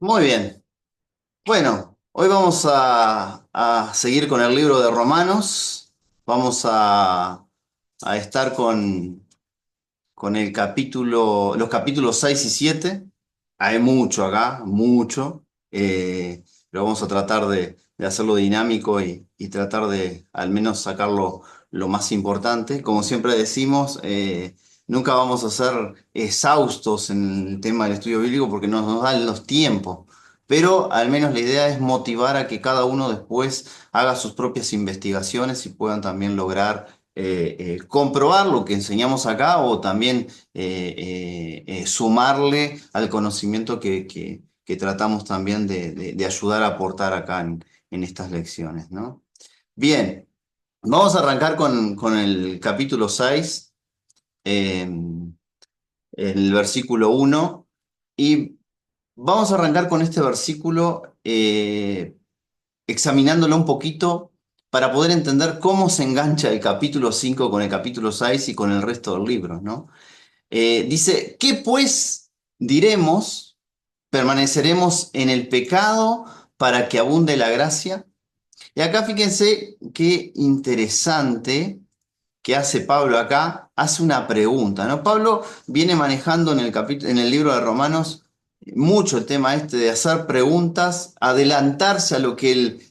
Muy bien. Bueno, hoy vamos a seguir con el libro de Romanos. Vamos a estar con los capítulos 6 y 7. Hay mucho acá, mucho. Pero vamos a tratar de hacerlo dinámico y tratar de al menos sacarlo lo más importante. Como siempre decimos, nunca vamos a ser exhaustos en el tema del estudio bíblico porque no nos dan los tiempos. Pero al menos la idea es motivar a que cada uno después haga sus propias investigaciones y puedan también lograr comprobar lo que enseñamos acá o también sumarle al conocimiento que tratamos también de ayudar a aportar acá en estas lecciones, ¿no? Bien, vamos a arrancar con el capítulo 6, el versículo 1, y vamos a arrancar con este versículo examinándolo un poquito para poder entender cómo se engancha el capítulo 5 con el capítulo 6 y con el resto del libro, ¿no? Dice, ¿qué pues diremos? ¿Permaneceremos en el pecado para que abunde la gracia? Y acá fíjense qué interesante que hace Pablo acá, hace una pregunta, ¿no? Pablo viene manejando en el libro de Romanos mucho el tema este de hacer preguntas, adelantarse a lo que el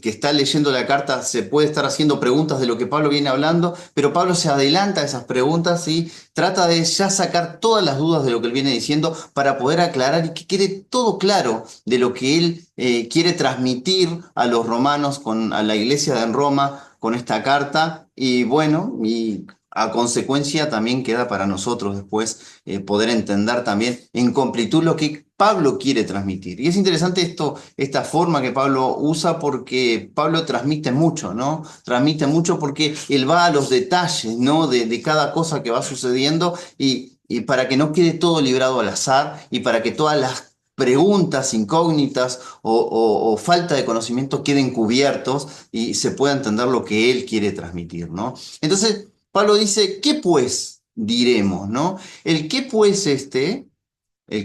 que está leyendo la carta se puede estar haciendo preguntas de lo que Pablo viene hablando, pero Pablo se adelanta a esas preguntas y trata de ya sacar todas las dudas de lo que él viene diciendo para poder aclarar y que quede todo claro de lo que él quiere transmitir a los romanos, a la iglesia de en Roma con esta carta y bueno, y a consecuencia también queda para nosotros después poder entender también en completud lo que Pablo quiere transmitir. Y es interesante esta forma que Pablo usa porque Pablo transmite mucho, ¿no? Transmite mucho porque él va a los detalles, ¿no? De cada cosa que va sucediendo y para que no quede todo librado al azar y para que todas las preguntas incógnitas o falta de conocimiento queden cubiertos y se pueda entender lo que él quiere transmitir, ¿no? Entonces, Pablo dice, ¿qué pues diremos, ¿no? El qué pues el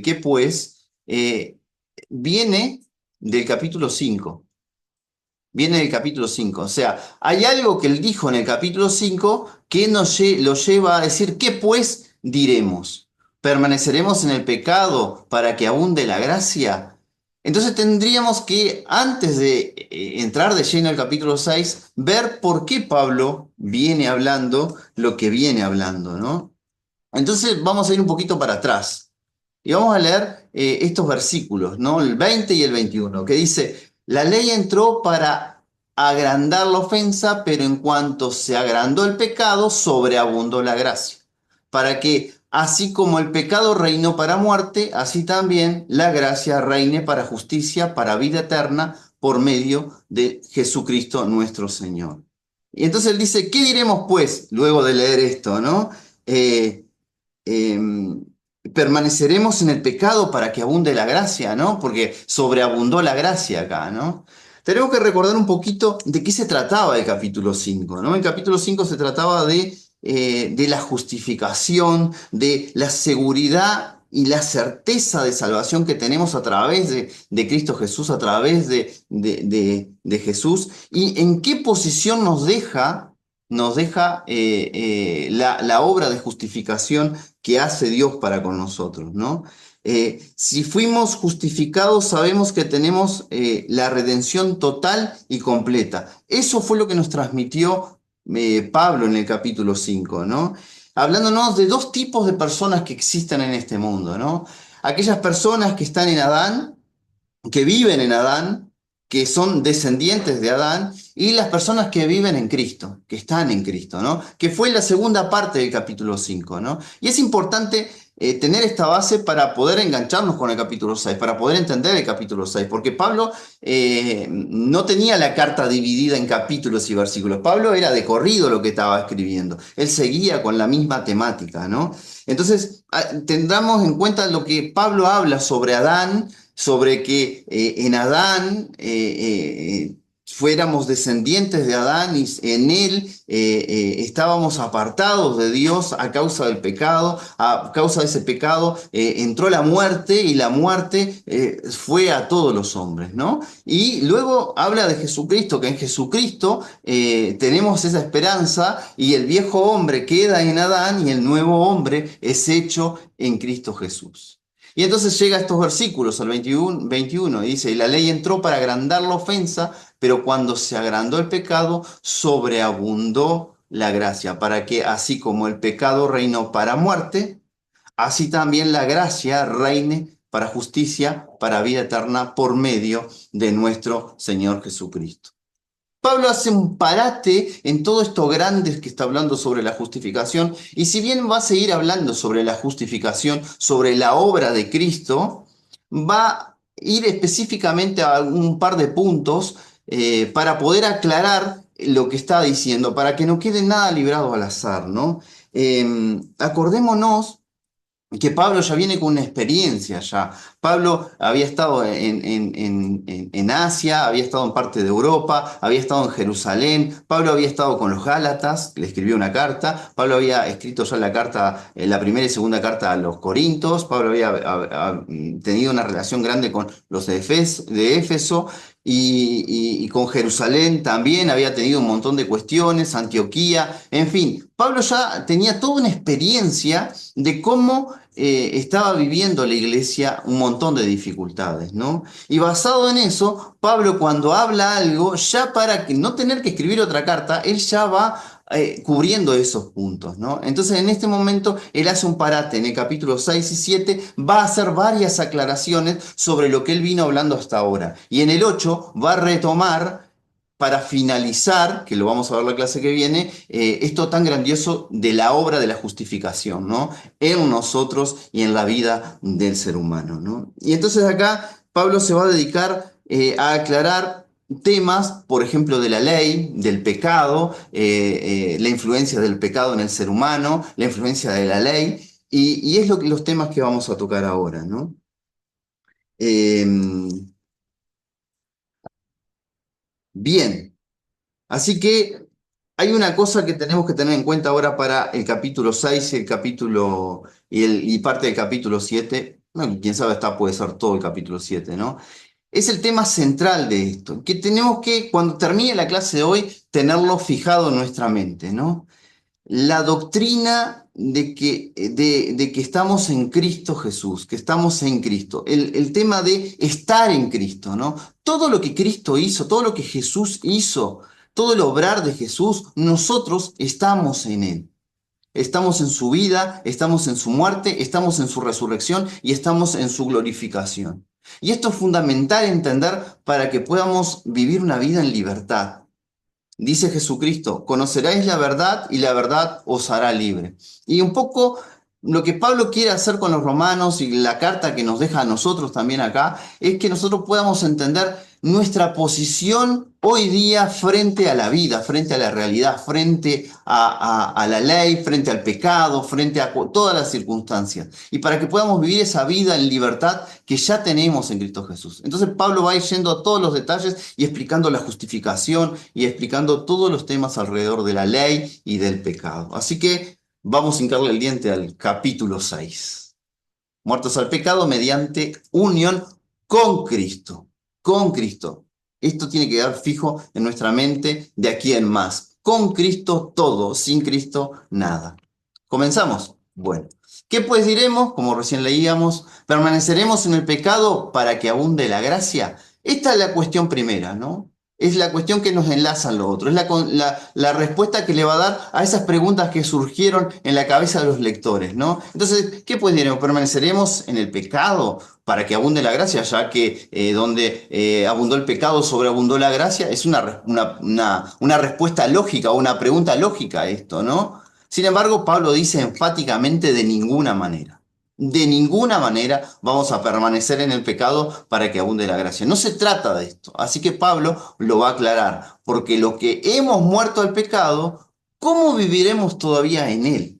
qué pues, viene del capítulo 5. Viene del capítulo 5. O sea, hay algo que él dijo en el capítulo 5 que lo lleva a decir, ¿qué pues diremos? ¿Permaneceremos en el pecado para que abunde la gracia? Entonces tendríamos que, antes de entrar de lleno al capítulo 6, ver por qué Pablo viene hablando lo que viene hablando, ¿no? Entonces vamos a ir un poquito para atrás y vamos a leer estos versículos, ¿no? El 20 y el 21, que dice, la ley entró para agrandar la ofensa, pero en cuanto se agrandó el pecado, sobreabundó la gracia. Para que, así como el pecado reinó para muerte, así también la gracia reine para justicia, para vida eterna, por medio de Jesucristo nuestro Señor. Y entonces él dice, ¿qué diremos pues luego de leer esto, no? eh, permaneceremos en el pecado para que abunde la gracia, ¿no? Porque sobreabundó la gracia acá, ¿no? Tenemos que recordar un poquito de qué se trataba el capítulo 5, ¿no? El capítulo 5 se trataba de la justificación, de la seguridad y la certeza de salvación que tenemos a través de Cristo Jesús, a través de Jesús, y en qué posición nos deja la obra de justificación que hace Dios para con nosotros, ¿no? Si fuimos justificados, sabemos que tenemos la redención total y completa. Eso fue lo que nos transmitió Pablo en el capítulo 5, ¿no? Hablándonos de dos tipos de personas que existen en este mundo, ¿no? Aquellas personas que están en Adán, que viven en Adán, que son descendientes de Adán, y las personas que viven en Cristo, que están en Cristo, ¿no? Que fue la segunda parte del capítulo 5, ¿no? Y es importante tener esta base para poder engancharnos con el capítulo 6, para poder entender el capítulo 6, porque Pablo no tenía la carta dividida en capítulos y versículos. Pablo era de corrido lo que estaba escribiendo. Él seguía con la misma temática, ¿no? Entonces, tendremos en cuenta lo que Pablo habla sobre Adán, sobre que en Adán fuéramos descendientes de Adán y en él estábamos apartados de Dios a causa del pecado. A causa de ese pecado entró la muerte y la muerte fue a todos los hombres, ¿no? Y luego habla de Jesucristo, que en Jesucristo tenemos esa esperanza y el viejo hombre queda en Adán y el nuevo hombre es hecho en Cristo Jesús. Y entonces llega a estos versículos, al 21, y dice, y la ley entró para agrandar la ofensa, pero cuando se agrandó el pecado, sobreabundó la gracia, para que así como el pecado reinó para muerte, así también la gracia reine para justicia, para vida eterna, por medio de nuestro Señor Jesucristo. Pablo hace un parate en todo esto grande que está hablando sobre la justificación, y si bien va a seguir hablando sobre la justificación, sobre la obra de Cristo, va a ir específicamente a un par de puntos para poder aclarar lo que está diciendo, para que no quede nada librado al azar, ¿no? Acordémonos que Pablo ya viene con una experiencia ya. Pablo había estado en Asia, había estado en parte de Europa, había estado en Jerusalén, Pablo había estado con los Gálatas, le escribió una carta, Pablo había escrito ya la carta, la primera y segunda carta a los Corintios, Pablo había tenido una relación grande con los de Éfeso, y con Jerusalén también había tenido un montón de cuestiones, Antioquía, en fin, Pablo ya tenía toda una experiencia de cómo estaba viviendo la iglesia un montón de dificultades, ¿no? Y basado en eso, Pablo cuando habla algo, ya para no tener que escribir otra carta, él ya va cubriendo esos puntos, ¿no? Entonces en este momento él hace un parate en el capítulo 6 y 7, va a hacer varias aclaraciones sobre lo que él vino hablando hasta ahora. Y en el 8 va a retomar para finalizar, que lo vamos a ver la clase que viene, esto tan grandioso de la obra de la justificación, ¿no? En nosotros y en la vida del ser humano, ¿no? Y entonces acá Pablo se va a dedicar a aclarar temas, por ejemplo, de la ley, del pecado, la influencia del pecado en el ser humano, la influencia de la ley, y es los temas que vamos a tocar ahora, ¿no? Eh, bien. Así que hay una cosa que tenemos que tener en cuenta ahora para el capítulo 6 y el capítulo y parte del capítulo 7. Bueno, quién sabe, puede ser todo el capítulo 7, ¿no? Es el tema central de esto, que tenemos que, cuando termine la clase de hoy, tenerlo fijado en nuestra mente, ¿no? La doctrina de que estamos en Cristo Jesús, que estamos en Cristo, el tema de estar en Cristo, ¿no? Todo lo que Cristo hizo, todo lo que Jesús hizo, todo el obrar de Jesús, nosotros estamos en Él. Estamos en su vida, estamos en su muerte, estamos en su resurrección y estamos en su glorificación. Y esto es fundamental entender para que podamos vivir una vida en libertad. Dice Jesucristo, conoceréis la verdad y la verdad os hará libre. Y un poco lo que Pablo quiere hacer con los romanos y la carta que nos deja a nosotros también acá, es que nosotros podamos entender nuestra posición hoy día frente a la vida, frente a la realidad, frente a la ley, frente al pecado, frente a todas las circunstancias. Y para que podamos vivir esa vida en libertad que ya tenemos en Cristo Jesús. Entonces Pablo va a ir yendo a todos los detalles y explicando la justificación y explicando todos los temas alrededor de la ley y del pecado. Así que vamos a hincarle el diente al capítulo 6. Muertos al pecado mediante unión con Cristo. Con Cristo. Esto tiene que quedar fijo en nuestra mente de aquí en más. Con Cristo todo, sin Cristo nada. ¿Comenzamos? Bueno. ¿Qué pues diremos? Como recién leíamos, ¿permaneceremos en el pecado para que abunde la gracia? Esta es la cuestión primera, ¿no? Es la cuestión que nos enlaza a lo otro. Es la respuesta que le va a dar a esas preguntas que surgieron en la cabeza de los lectores, ¿no? Entonces, ¿qué pues diremos? ¿Permaneceremos en el pecado para que abunde la gracia? Ya que donde abundó el pecado, sobreabundó la gracia. Es una respuesta lógica o una pregunta lógica esto, ¿no? Sin embargo, Pablo dice enfáticamente de ninguna manera. De ninguna manera vamos a permanecer en el pecado para que abunde la gracia. No se trata de esto. Así que Pablo lo va a aclarar. Porque lo que hemos muerto al pecado, ¿cómo viviremos todavía en él?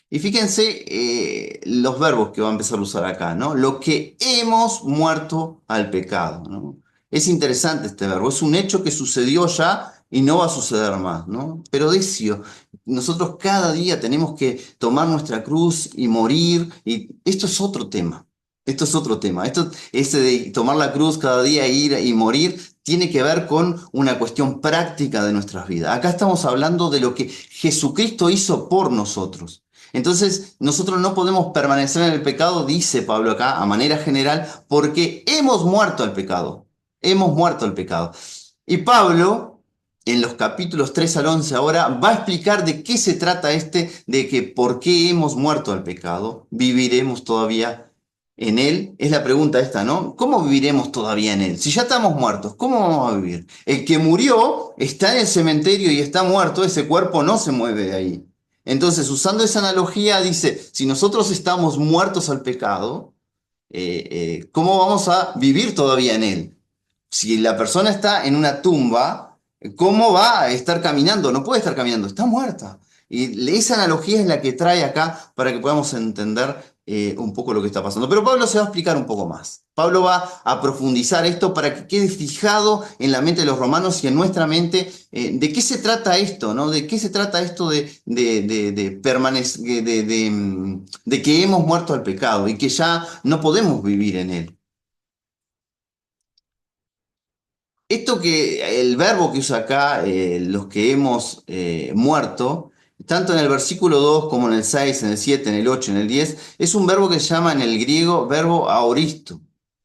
Y fíjense los verbos que va a empezar a usar acá, ¿no? Lo que hemos muerto al pecado, ¿no? Es interesante este verbo, es un hecho que sucedió ya y no va a suceder más, ¿no? Pero decio, nosotros cada día tenemos que tomar nuestra cruz y morir, y esto es otro tema. Esto es otro tema. Esto, ese de tomar la cruz cada día, ir y morir, tiene que ver con una cuestión práctica de nuestras vidas. Acá estamos hablando de lo que Jesucristo hizo por nosotros. Entonces, nosotros no podemos permanecer en el pecado, dice Pablo acá, a manera general, porque hemos muerto al pecado. Hemos muerto al pecado. Y Pablo, en los capítulos 3 al 11 ahora, va a explicar de qué se trata de que por qué hemos muerto al pecado, viviremos todavía en él. Es la pregunta esta, ¿no? ¿Cómo viviremos todavía en él? Si ya estamos muertos, ¿cómo vamos a vivir? El que murió está en el cementerio y está muerto, ese cuerpo no se mueve de ahí. Entonces, usando esa analogía, dice, si nosotros estamos muertos al pecado, ¿cómo vamos a vivir todavía en él? Si la persona está en una tumba, ¿cómo va a estar caminando? No puede estar caminando, está muerta. Y esa analogía es la que trae acá para que podamos entender un poco lo que está pasando. Pero Pablo se va a explicar un poco más. Pablo va a profundizar esto para que quede fijado en la mente de los romanos y en nuestra mente de qué se trata esto, ¿no? De qué se trata esto de que hemos muerto al pecado y que ya no podemos vivir en él. Esto que el verbo que usa acá, los que hemos muerto, tanto en el versículo 2 como en el 6, en el 7, en el 8, en el 10, es un verbo que se llama en el griego verbo aoristo.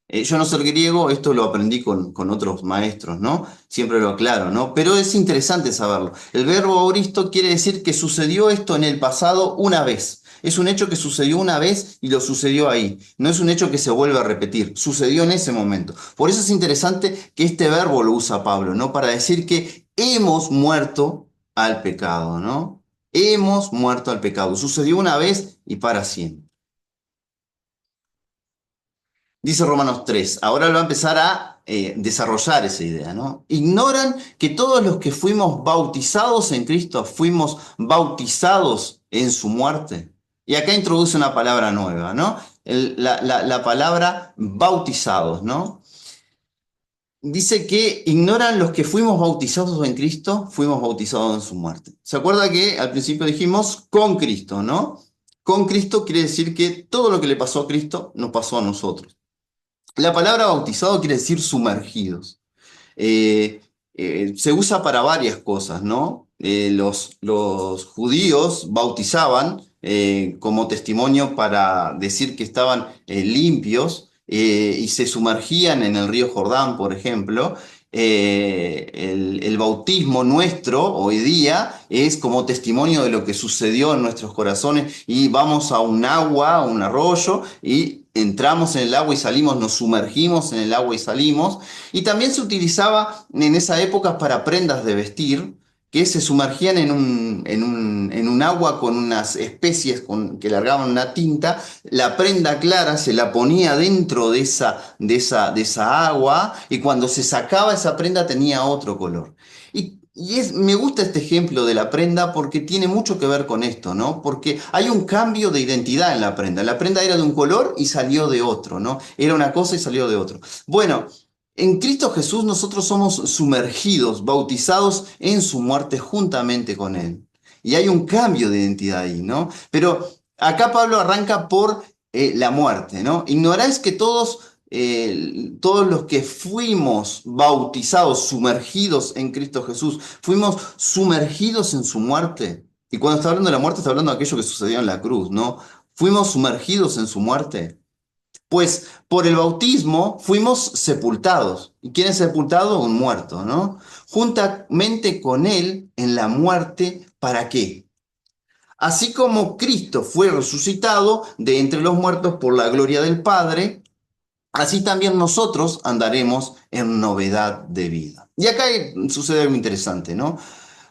Yo no sé el griego, esto lo aprendí con otros maestros, ¿no? Siempre lo aclaro, ¿no? Pero es interesante saberlo. El verbo aoristo quiere decir que sucedió esto en el pasado una vez. Es un hecho que sucedió una vez y lo sucedió ahí. No es un hecho que se vuelve a repetir. Sucedió en ese momento. Por eso es interesante que este verbo lo usa Pablo, ¿no? Para decir que hemos muerto al pecado, ¿no? Hemos muerto al pecado. Sucedió una vez y para siempre. Dice Romanos 3. Ahora él va a empezar a desarrollar esa idea, ¿no? Ignoran que todos los que fuimos bautizados en Cristo fuimos bautizados en su muerte. Y acá introduce una palabra nueva, ¿no? La palabra bautizados, ¿no? Dice que ignoran los que fuimos bautizados en Cristo, fuimos bautizados en su muerte. ¿Se acuerda que al principio dijimos con Cristo, ¿no? Con Cristo quiere decir que todo lo que le pasó a Cristo nos pasó a nosotros. La palabra bautizado quiere decir sumergidos. Eh, Se usa para varias cosas, ¿no? Los judíos bautizaban como testimonio para decir que estaban limpios y se sumergían en el río Jordán, por ejemplo. El bautismo nuestro hoy día es como testimonio de lo que sucedió en nuestros corazones y vamos a un agua, a un arroyo y entramos en el agua y salimos, nos sumergimos en el agua y salimos. Y también se utilizaba en esa época para prendas de vestir que se sumergían en un agua con unas especies que largaban una tinta. La prenda clara se la ponía dentro de esa agua y cuando se sacaba esa prenda tenía otro color. Me gusta este ejemplo de la prenda porque tiene mucho que ver con esto, ¿no? Porque hay un cambio de identidad en la prenda. La prenda era de un color y salió de otro, ¿no? Era una cosa y salió de otro. Bueno, en Cristo Jesús nosotros somos sumergidos, bautizados en su muerte juntamente con Él. Y hay un cambio de identidad ahí, ¿no? Pero acá Pablo arranca por la muerte, ¿no? Ignoráis que todos los que fuimos bautizados, sumergidos en Cristo Jesús, fuimos sumergidos en su muerte. Y cuando está hablando de la muerte, está hablando de aquello que sucedió en la cruz, ¿no? Fuimos sumergidos en su muerte. Pues por el bautismo fuimos sepultados. ¿Y quién es sepultado? Un muerto, ¿no? Juntamente con él en la muerte, ¿para qué? Así como Cristo fue resucitado de entre los muertos por la gloria del Padre, así también nosotros andaremos en novedad de vida. Y acá sucede algo interesante, ¿no?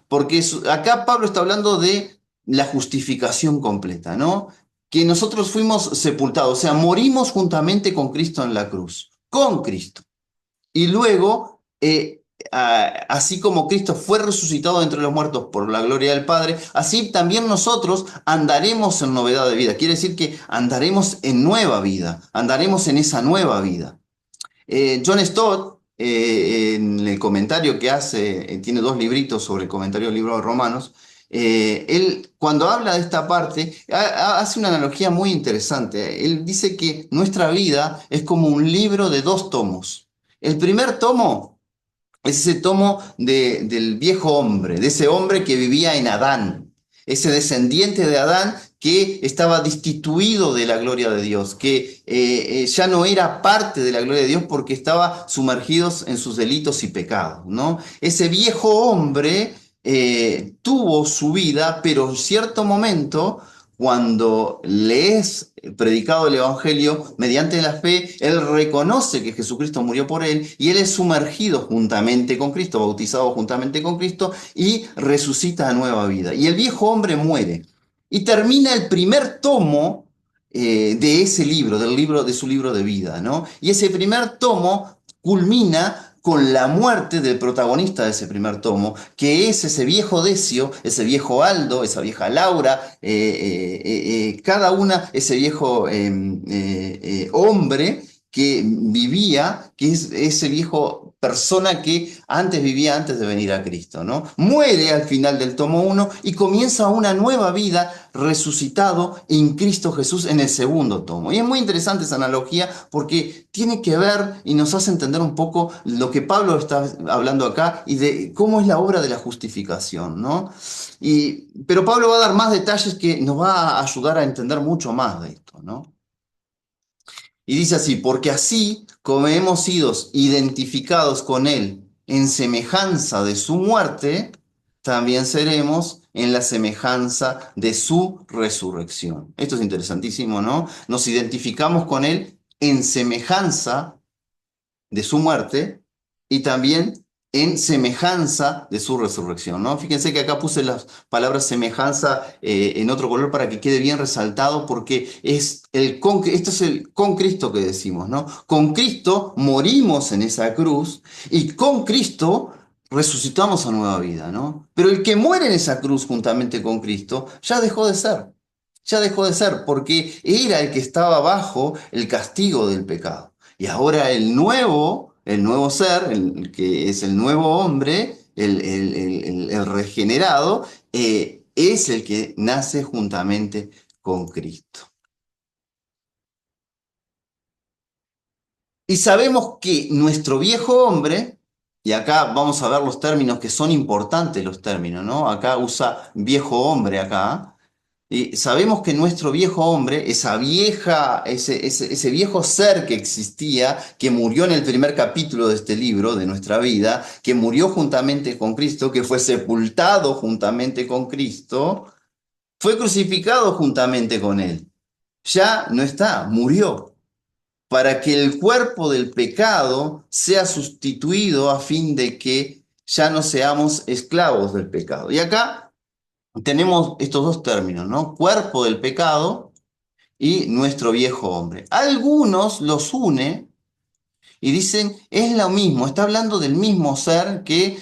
Porque acá Pablo está hablando de la justificación completa, ¿no? Que nosotros fuimos sepultados, o sea, morimos juntamente con Cristo en la cruz, con Cristo. Y luego, así como Cristo fue resucitado entre los muertos por la gloria del Padre, así también nosotros andaremos en novedad de vida. Quiere decir que andaremos en nueva vida, andaremos en esa nueva vida. John Stott en el comentario que hace, tiene dos libritos sobre el comentario del libro de Romanos, él cuando habla de esta parte, hace una analogía muy interesante. Él dice que nuestra vida es como un libro de dos tomos. El primer tomo es ese tomo del viejo hombre, de ese hombre que vivía en Adán, ese descendiente de Adán que estaba destituido de la gloria de Dios, que ya no era parte de la gloria de Dios porque estaba sumergidos en sus delitos y pecados, ¿no? Ese viejo hombre tuvo su vida, pero en cierto momento, cuando le es predicado el Evangelio, mediante la fe, él reconoce que Jesucristo murió por él y él es sumergido juntamente con Cristo, bautizado juntamente con Cristo y resucita a nueva vida. Y el viejo hombre muere. Y termina el primer tomo de ese libro, de su libro de vida, ¿no? Y ese primer tomo culmina con la muerte del protagonista de ese primer tomo, que es ese viejo Decio, ese viejo Aldo, esa vieja Laura, cada una, ese viejo hombre que vivía, que es ese viejo persona que antes vivía antes de venir a Cristo, ¿no? Muere al final del tomo 1 y comienza una nueva vida resucitado en Cristo Jesús en el segundo tomo. Y es muy interesante esa analogía porque tiene que ver y nos hace entender un poco lo que Pablo está hablando acá y de cómo es la obra de la justificación, ¿no? Pero Pablo va a dar más detalles que nos va a ayudar a entender mucho más de esto, ¿no? Y dice así, porque así como hemos sido identificados con Él en semejanza de su muerte, también seremos en la semejanza de su resurrección. Esto es interesantísimo, ¿no? Nos identificamos con Él en semejanza de su muerte y también en semejanza de su resurrección, ¿no? Fíjense que acá puse las palabras semejanza en otro color para que quede bien resaltado porque esto es el con Cristo que decimos, ¿no? Con Cristo morimos en esa cruz y con Cristo resucitamos a nueva vida, ¿no? Pero el que muere en esa cruz juntamente con Cristo ya dejó de ser. Ya dejó de ser porque era el que estaba bajo el castigo del pecado. Y ahora el nuevo ser, el que es el nuevo hombre, el regenerado, es el que nace juntamente con Cristo. Y sabemos que nuestro viejo hombre, y acá vamos a ver los términos que son importantes los términos, ¿no? Acá usa viejo hombre acá. Y sabemos que nuestro viejo hombre, ese viejo ser que existía, que murió en el primer capítulo de este libro, de nuestra vida, que murió juntamente con Cristo, que fue sepultado juntamente con Cristo, fue crucificado juntamente con él. Ya no está, murió, para que el cuerpo del pecado sea sustituido a fin de que ya no seamos esclavos del pecado. Y acá tenemos estos dos términos, ¿no? Cuerpo del pecado y nuestro viejo hombre. Algunos los une y dicen, es lo mismo, está hablando del mismo ser que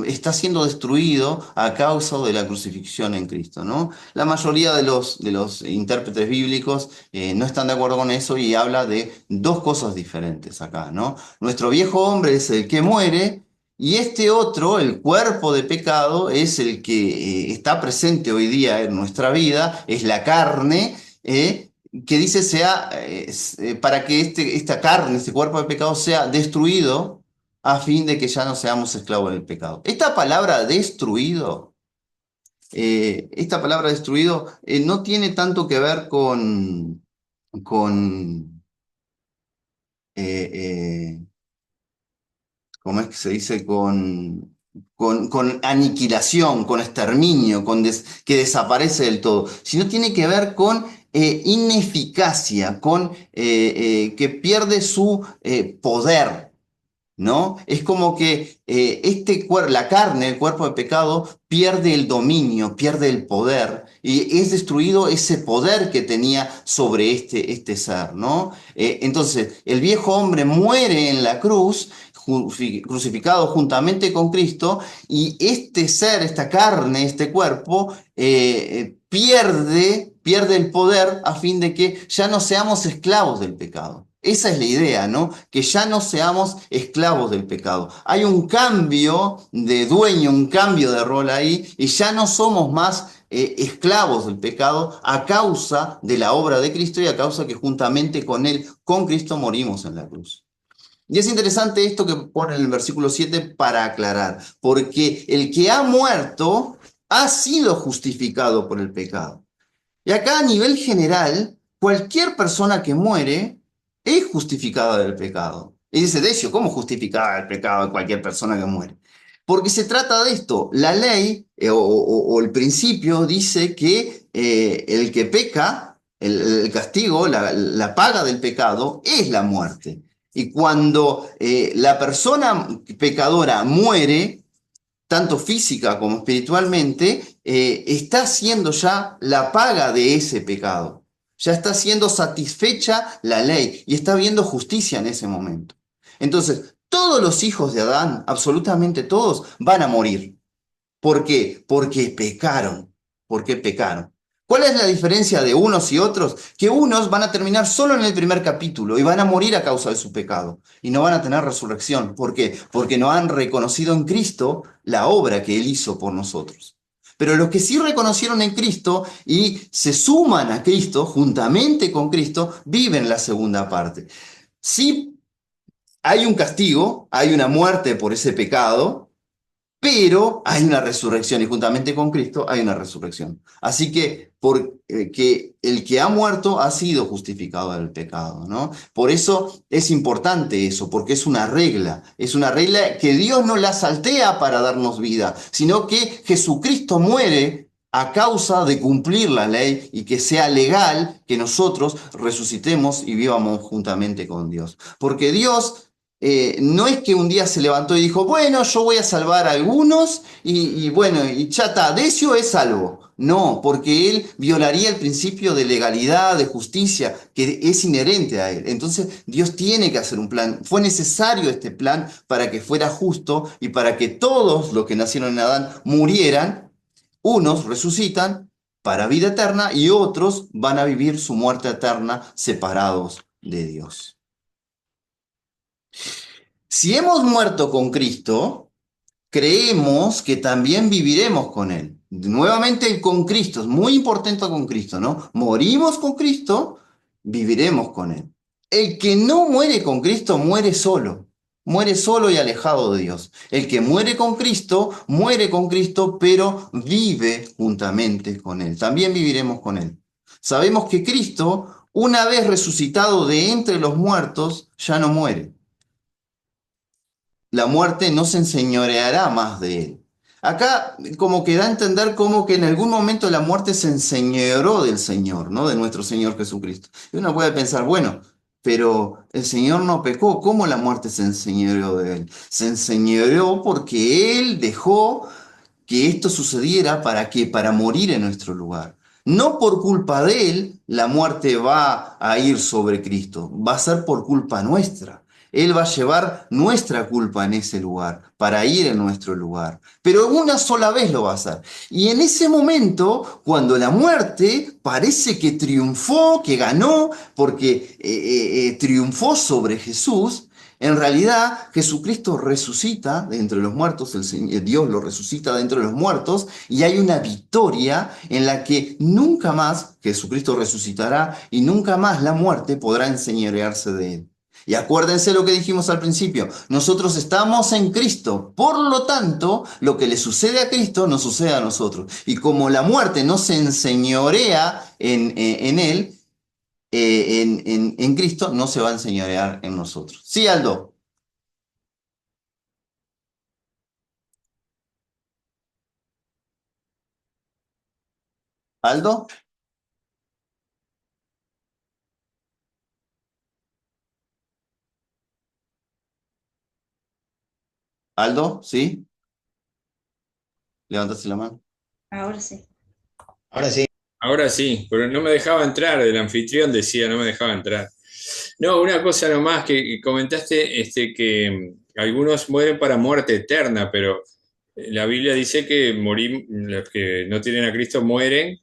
está siendo destruido a causa de la crucifixión en Cristo, ¿no? La mayoría de los intérpretes bíblicos no están de acuerdo con eso y habla de dos cosas diferentes acá, ¿no? Nuestro viejo hombre es el que muere y este otro, el cuerpo de pecado, es el que está presente hoy día en nuestra vida, es la carne, que dice para que esta carne, este cuerpo de pecado sea destruido a fin de que ya no seamos esclavos del pecado. Esta palabra destruido no tiene tanto que ver con eh, eh, ¿cómo es que se dice? Con aniquilación, con exterminio, que desaparece del todo, sino tiene que ver con ineficacia, con que pierde su poder. ¿No? Es como que la carne, el cuerpo de pecado, pierde el dominio, pierde el poder y es destruido ese poder que tenía sobre este ser, ¿no? Entonces, el viejo hombre muere en la cruz, crucificado juntamente con Cristo, y este ser, esta carne, este cuerpo, pierde el poder a fin de que ya no seamos esclavos del pecado. Esa es la idea, ¿no? Que ya no seamos esclavos del pecado. Hay un cambio de dueño, un cambio de rol ahí, y ya no somos más esclavos del pecado a causa de la obra de Cristo y a causa que juntamente con Él, con Cristo, morimos en la cruz. Y es interesante esto que pone en el versículo 7 para aclarar, porque el que ha muerto ha sido justificado por el pecado. Y acá a nivel general, cualquier persona que muere es justificada del pecado. Y dice, Decio, ¿cómo justificada del pecado de cualquier persona que muere? Porque se trata de esto. La ley o el principio dice que el que peca, el castigo, la paga del pecado es la muerte. Y cuando la persona pecadora muere, tanto física como espiritualmente, está haciendo ya la paga de ese pecado. Ya está siendo satisfecha la ley y está habiendo justicia en ese momento. Entonces, todos los hijos de Adán, absolutamente todos, van a morir. ¿Por qué? Porque pecaron. Porque pecaron. ¿Cuál es la diferencia de unos y otros? Que unos van a terminar solo en el primer capítulo y van a morir a causa de su pecado y no van a tener resurrección. ¿Por qué? Porque no han reconocido en Cristo la obra que Él hizo por nosotros. Pero los que sí reconocieron en Cristo y se suman a Cristo, juntamente con Cristo, viven la segunda parte. Sí hay un castigo, hay una muerte por ese pecado, pero hay una resurrección y juntamente con Cristo hay una resurrección. Así que porque el que ha muerto ha sido justificado del pecado, ¿no? Por eso es importante eso, porque es una regla que Dios no la saltea para darnos vida, sino que Jesucristo muere a causa de cumplir la ley y que sea legal que nosotros resucitemos y vivamos juntamente con Dios. Porque Dios no es que un día se levantó y dijo, bueno, yo voy a salvar a algunos y bueno, y chata, Decio es salvo. No, porque él violaría el principio de legalidad, de justicia, que es inherente a él. Entonces Dios tiene que hacer un plan. Fue necesario este plan para que fuera justo y para que todos los que nacieron en Adán murieran. Unos resucitan para vida eterna y otros van a vivir su muerte eterna separados de Dios. Si hemos muerto con Cristo, creemos que también viviremos con Él. Nuevamente el con Cristo, es muy importante con Cristo, ¿no? Morimos con Cristo, viviremos con Él. El que no muere con Cristo muere solo y alejado de Dios. El que muere con Cristo, pero vive juntamente con Él. También viviremos con Él. Sabemos que Cristo, una vez resucitado de entre los muertos, ya no muere. La muerte no se enseñoreará más de él. Acá como que da a entender como que en algún momento la muerte se enseñoreó del Señor, ¿no? De nuestro Señor Jesucristo. Y uno puede pensar, bueno, pero el Señor no pecó, ¿cómo la muerte se enseñoreó de él? Se enseñoreó porque él dejó que esto sucediera para que para morir en nuestro lugar. No por culpa de él la muerte va a ir sobre Cristo, va a ser por culpa nuestra. Él va a llevar nuestra culpa en ese lugar, para ir en nuestro lugar. Pero una sola vez lo va a hacer. Y en ese momento, cuando la muerte parece que triunfó, que ganó, porque triunfó sobre Jesús, en realidad, Jesucristo resucita de entre los muertos, Dios lo resucita de entre los muertos, y hay una victoria en la que nunca más Jesucristo resucitará y nunca más la muerte podrá enseñorearse de él. Y acuérdense lo que dijimos al principio, nosotros estamos en Cristo, por lo tanto, lo que le sucede a Cristo nos sucede a nosotros. Y como la muerte no se enseñorea en él, en Cristo no se va a enseñorear en nosotros. Sí, Aldo. Aldo, Aldo, ¿sí? Levantaste la mano. Ahora sí. Ahora sí. Ahora sí, pero no me dejaba entrar, el anfitrión decía, no me dejaba entrar. No, una cosa nomás que comentaste, que algunos mueren para muerte eterna, pero la Biblia dice que los que no tienen a Cristo mueren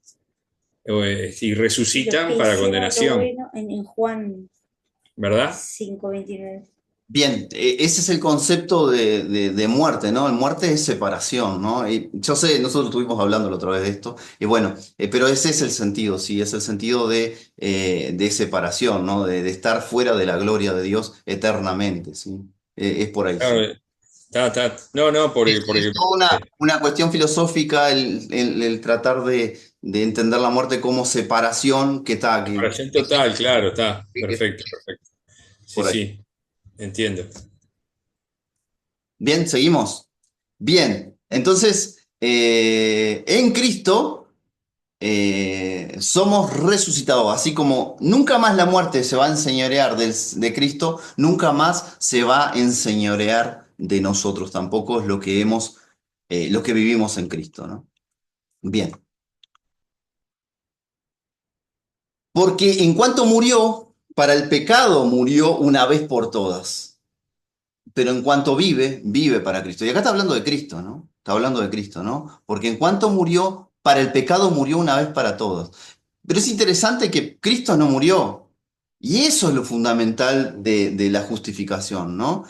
y Y los resucitan que para hicieron lo condenación. bueno en Juan. ¿verdad? 5:29. Bien, ese es el concepto de muerte, ¿no? Muerte es separación, ¿no? Y yo sé, nosotros estuvimos hablando la otra vez de esto, y bueno, pero ese es el sentido, sí, es el sentido de separación, ¿no? De estar fuera de la gloria de Dios eternamente, ¿sí? Es por ahí, Claro, sí. no, no, Es toda una cuestión filosófica el tratar de entender la muerte como separación que está aquí. separación total, claro, está, perfecto, perfecto. Sí, Por ahí. sí, entiendo. Bien, seguimos. Bien, entonces, en Cristo somos resucitados, así como nunca más la muerte se va a enseñorear de Cristo, nunca más se va a enseñorear de nosotros, tampoco es lo que lo que vivimos en Cristo, ¿no? Bien, porque en cuanto murió, para el pecado murió una vez por todas. Pero en cuanto vive, vive para Cristo. Y acá está hablando de Cristo, ¿no? Está hablando de Cristo, ¿no? Porque en cuanto murió, para el pecado murió una vez para todos. Pero es interesante que Cristo no murió. Y eso es lo fundamental de la justificación, ¿no?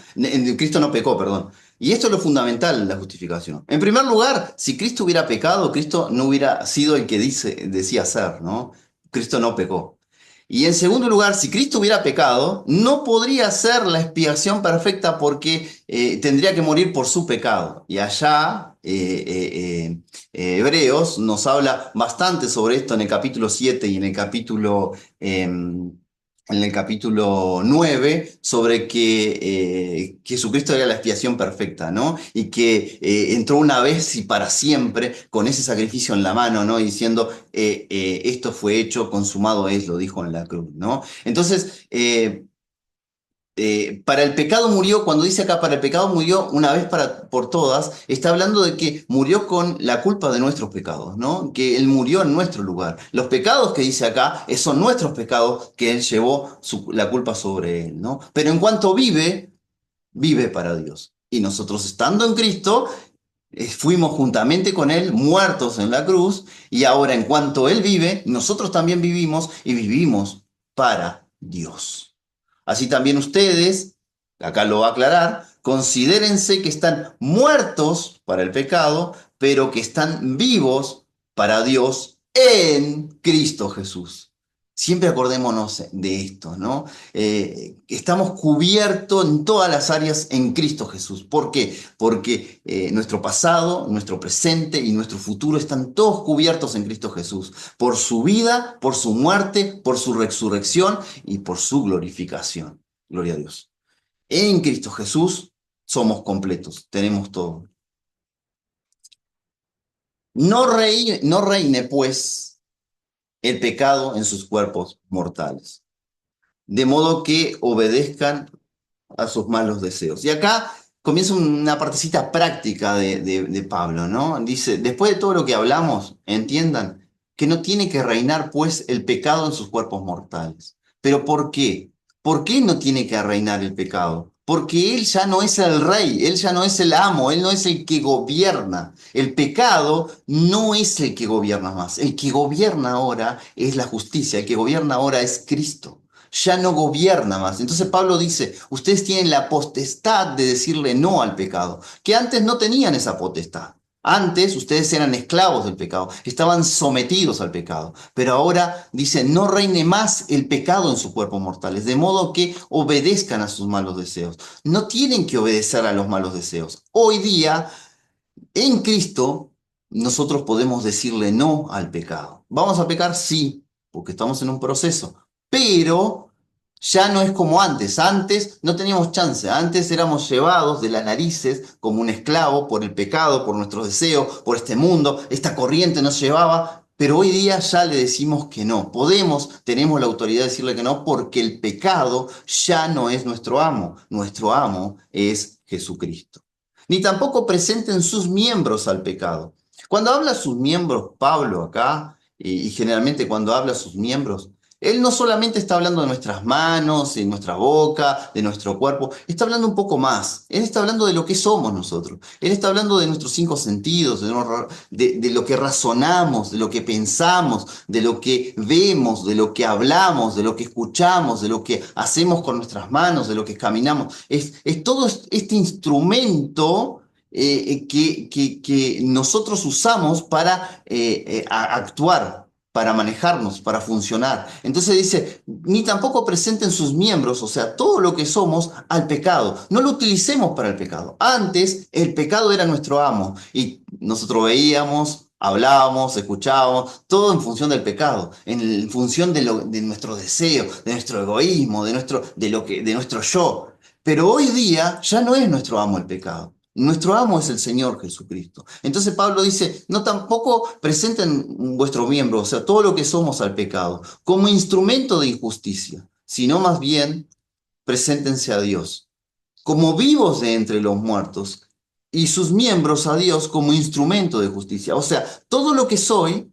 Cristo no pecó, perdón. Y esto es lo fundamental de la justificación. En primer lugar, si Cristo hubiera pecado, Cristo no hubiera sido el que decía ser, ¿no? Cristo no pecó. Y en segundo lugar, si Cristo hubiera pecado, no podría ser la expiación perfecta porque tendría que morir por su pecado. Y allá Hebreos nos habla bastante sobre esto en el capítulo 7 y en el capítulo 9 sobre que Jesucristo era la expiación perfecta, ¿no? Y que entró una vez y para siempre con ese sacrificio en la mano, ¿no? Diciendo, esto fue hecho, consumado es, lo dijo en la cruz, ¿no? Entonces, para el pecado murió, cuando dice acá, para el pecado murió una vez por todas, está hablando de que murió con la culpa de nuestros pecados, ¿no? Que Él murió en nuestro lugar. Los pecados que dice acá son nuestros pecados que Él llevó la culpa sobre Él, ¿no? Pero en cuanto vive, vive para Dios. Y nosotros estando en Cristo, fuimos juntamente con Él muertos en la cruz y ahora en cuanto Él vive, nosotros también vivimos y vivimos para Dios. Así también ustedes, acá lo va a aclarar, considérense que están muertos para el pecado, pero que están vivos para Dios en Cristo Jesús. Siempre acordémonos de esto, ¿no? Estamos cubiertos en todas las áreas en Cristo Jesús. ¿Por qué? Porque nuestro pasado, nuestro presente y nuestro futuro están todos cubiertos en Cristo Jesús. Por su vida, por su muerte, por su resurrección y por su glorificación. Gloria a Dios. En Cristo Jesús somos completos, tenemos todo. No reine, pues, el pecado en sus cuerpos mortales, de modo que obedezcan a sus malos deseos. Y acá comienza una partecita práctica de Pablo, ¿no? Dice, después de todo lo que hablamos, entiendan que no tiene que reinar pues el pecado en sus cuerpos mortales. ¿Pero por qué? ¿Por qué no tiene que reinar el pecado? Porque él ya no es el rey, él ya no es el amo, él no es el que gobierna. El pecado no es el que gobierna más. El que gobierna ahora es la justicia, el que gobierna ahora es Cristo. Ya no gobierna más. Entonces Pablo dice, ustedes tienen la potestad de decirle no al pecado, que antes no tenían esa potestad. Antes ustedes eran esclavos del pecado, estaban sometidos al pecado, pero ahora dice, no reine más el pecado en sus cuerpos mortales, de modo que obedezcan a sus malos deseos. No tienen que obedecer a los malos deseos. Hoy día, en Cristo, nosotros podemos decirle no al pecado. ¿Vamos a pecar? Sí, porque estamos en un proceso, pero ya no es como antes. Antes no teníamos chance. Antes éramos llevados de las narices como un esclavo por el pecado, por nuestros deseos, por este mundo. Esta corriente nos llevaba. Pero hoy día ya le decimos que no. Tenemos la autoridad de decirle que no porque el pecado ya no es nuestro amo. Nuestro amo es Jesucristo. Ni tampoco presenten sus miembros al pecado. Cuando habla sus miembros, Pablo acá, y generalmente cuando habla sus miembros, Él no solamente está hablando de nuestras manos, de nuestra boca, de nuestro cuerpo, está hablando un poco más. Él está hablando de lo que somos nosotros. Él está hablando de nuestros cinco sentidos, de lo que razonamos, de lo que pensamos, de lo que vemos, de lo que hablamos, de lo que escuchamos, de lo que hacemos con nuestras manos, de lo que caminamos. Es todo este instrumento que nosotros usamos para actuar, para manejarnos, para funcionar. Entonces dice, ni tampoco presenten sus miembros, o sea, todo lo que somos, al pecado. No lo utilicemos para el pecado. Antes el pecado era nuestro amo y nosotros veíamos, hablábamos, escuchábamos, todo en función del pecado, en función de nuestro deseo, de nuestro egoísmo, de nuestro yo. Pero hoy día ya no es nuestro amo el pecado. Nuestro amo es el Señor Jesucristo. Entonces Pablo dice, no tampoco presenten vuestro miembro, o sea, todo lo que somos al pecado, como instrumento de injusticia, sino más bien preséntense a Dios, como vivos de entre los muertos, y sus miembros a Dios como instrumento de justicia. O sea, todo lo que soy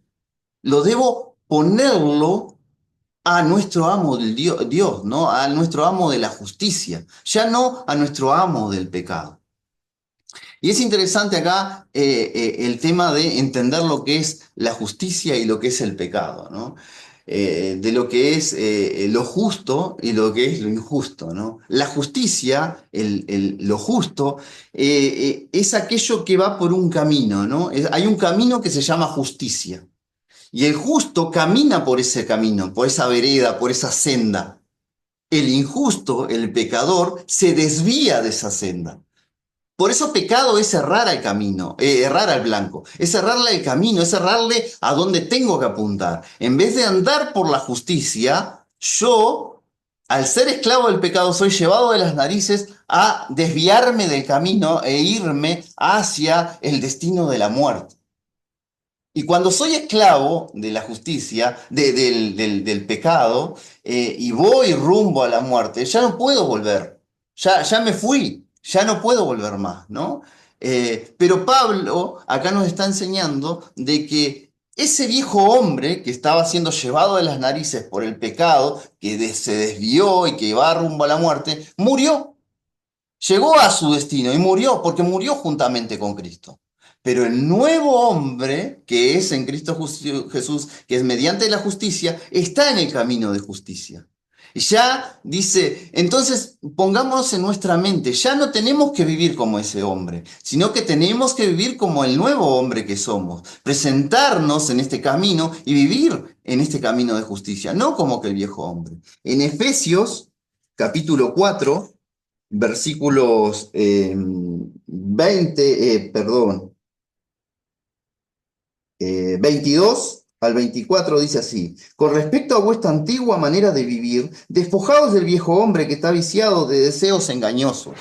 lo debo ponerlo a nuestro amo del Dios, ¿no? A nuestro amo de la justicia, ya no a nuestro amo del pecado. Y es interesante acá el tema de entender lo que es la justicia y lo que es el pecado, ¿no? De lo que es lo justo y lo que es lo injusto, ¿no? La justicia, lo justo, es aquello que va por un camino, ¿no? Hay un camino que se llama justicia. Y el justo camina por ese camino, por esa vereda, por esa senda. El injusto, el pecador, se desvía de esa senda. Por eso pecado es errar al camino, errar al blanco, es errarle el camino, es errarle a donde tengo que apuntar. En vez de andar por la justicia, yo, al ser esclavo del pecado, soy llevado de las narices a desviarme del camino e irme hacia el destino de la muerte. Y cuando soy esclavo de la justicia, del pecado, y voy rumbo a la muerte, ya no puedo volver. Ya me fui, ya no puedo volver más, ¿no? Pero Pablo acá nos está enseñando de que ese viejo hombre que estaba siendo llevado de las narices por el pecado, se desvió y que va rumbo a la muerte, murió. Llegó a su destino y murió porque murió juntamente con Cristo. Pero el nuevo hombre, que es en Cristo Jesús, que es mediante la justicia, está en el camino de justicia. Y ya dice, entonces pongámonos en nuestra mente, ya no tenemos que vivir como ese hombre, sino que tenemos que vivir como el nuevo hombre que somos, presentarnos en este camino y vivir en este camino de justicia, no como que el viejo hombre. En Efesios capítulo 4 versículos 22 al 24 dice así: con respecto a vuestra antigua manera de vivir, despojaos del viejo hombre que está viciado de deseos engañosos.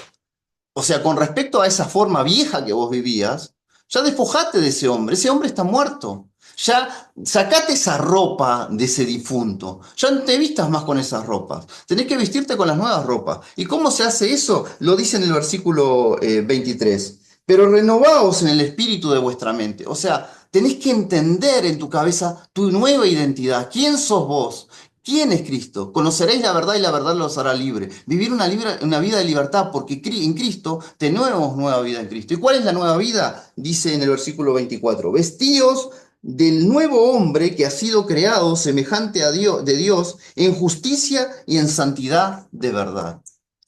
O sea, con respecto a esa forma vieja que vos vivías, ya despojate de ese hombre está muerto. Ya sacate esa ropa de ese difunto. Ya no te vistas más con esas ropas. Tenés que vestirte con las nuevas ropas. ¿Y cómo se hace eso? Lo dice en el versículo 23. Pero renovaos en el espíritu de vuestra mente. O sea, tenés que entender en tu cabeza tu nueva identidad. ¿Quién sos vos? ¿Quién es Cristo? Conoceréis la verdad y la verdad los hará libre. Vivir una vida de libertad porque en Cristo tenemos nueva vida en Cristo. ¿Y cuál es la nueva vida? Dice en el versículo 24, vestíos del nuevo hombre que ha sido creado semejante a Dios, de Dios en justicia y en santidad de verdad.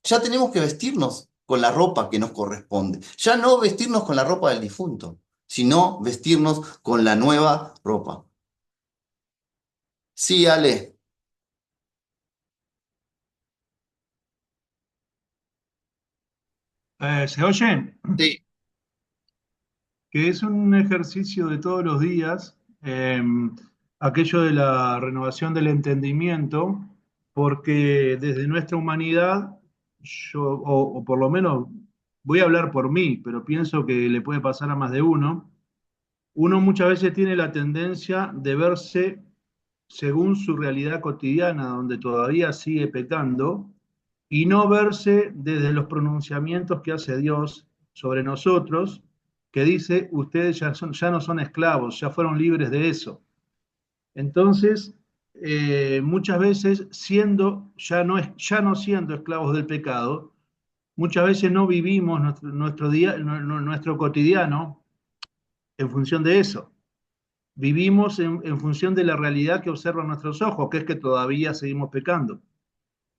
Ya tenemos que vestirnos con la ropa que nos corresponde. Ya no vestirnos con la ropa del difunto, sino vestirnos con la nueva ropa. Sí, Ale. ¿Se oye? Sí. Que es un ejercicio de todos los días, aquello de la renovación del entendimiento, porque desde nuestra humanidad, o por lo menos voy a hablar por mí, pero pienso que le puede pasar a más de uno muchas veces tiene la tendencia de verse según su realidad cotidiana, donde todavía sigue pecando, y no verse desde los pronunciamientos que hace Dios sobre nosotros, que dice, ustedes ya no son esclavos, ya fueron libres de eso. Entonces, muchas veces ya no siendo esclavos del pecado, muchas veces no vivimos nuestro cotidiano en función de eso. Vivimos en función de la realidad que observan nuestros ojos, que es que todavía seguimos pecando.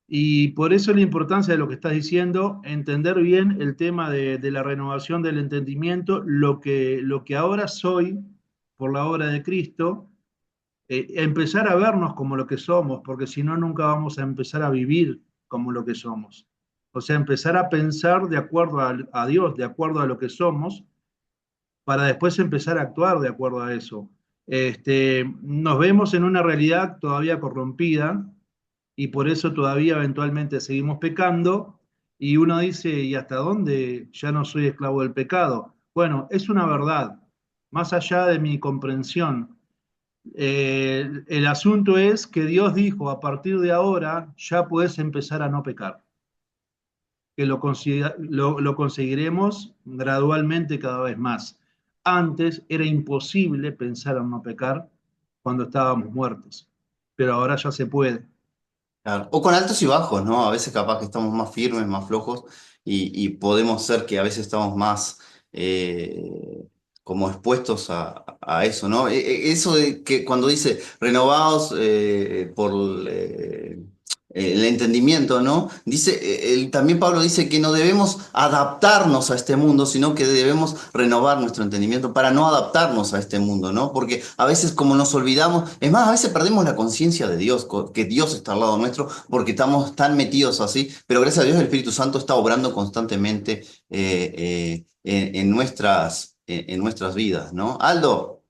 Y por eso la importancia de lo que estás diciendo, entender bien el tema de la renovación del entendimiento, lo que ahora soy por la obra de Cristo, empezar a vernos como lo que somos, porque si no, nunca vamos a empezar a vivir como lo que somos. O sea, empezar a pensar de acuerdo a Dios, de acuerdo a lo que somos, para después empezar a actuar de acuerdo a eso. Nos vemos en una realidad todavía corrompida y por eso todavía eventualmente seguimos pecando y uno dice, ¿y hasta dónde ya no soy esclavo del pecado? Bueno, es una verdad, más allá de mi comprensión. El asunto es que Dios dijo, a partir de ahora ya puedes empezar a no pecar, que lo conseguiremos gradualmente cada vez más. Antes era imposible pensar en no pecar cuando estábamos muertos, pero ahora ya se puede. Claro. O con altos y bajos, ¿no? A veces capaz que estamos más firmes, más flojos y podemos ser que a veces estamos más como expuestos a eso, ¿no? Eso de que cuando dice renovados por el entendimiento, ¿no? Dice, también Pablo dice que no debemos adaptarnos a este mundo, sino que debemos renovar nuestro entendimiento para no adaptarnos a este mundo, ¿no? Porque a veces como nos olvidamos, es más, a veces perdemos la conciencia de Dios, que Dios está al lado nuestro, porque estamos tan metidos así, pero gracias a Dios el Espíritu Santo está obrando constantemente en nuestras vidas, ¿no? Aldo.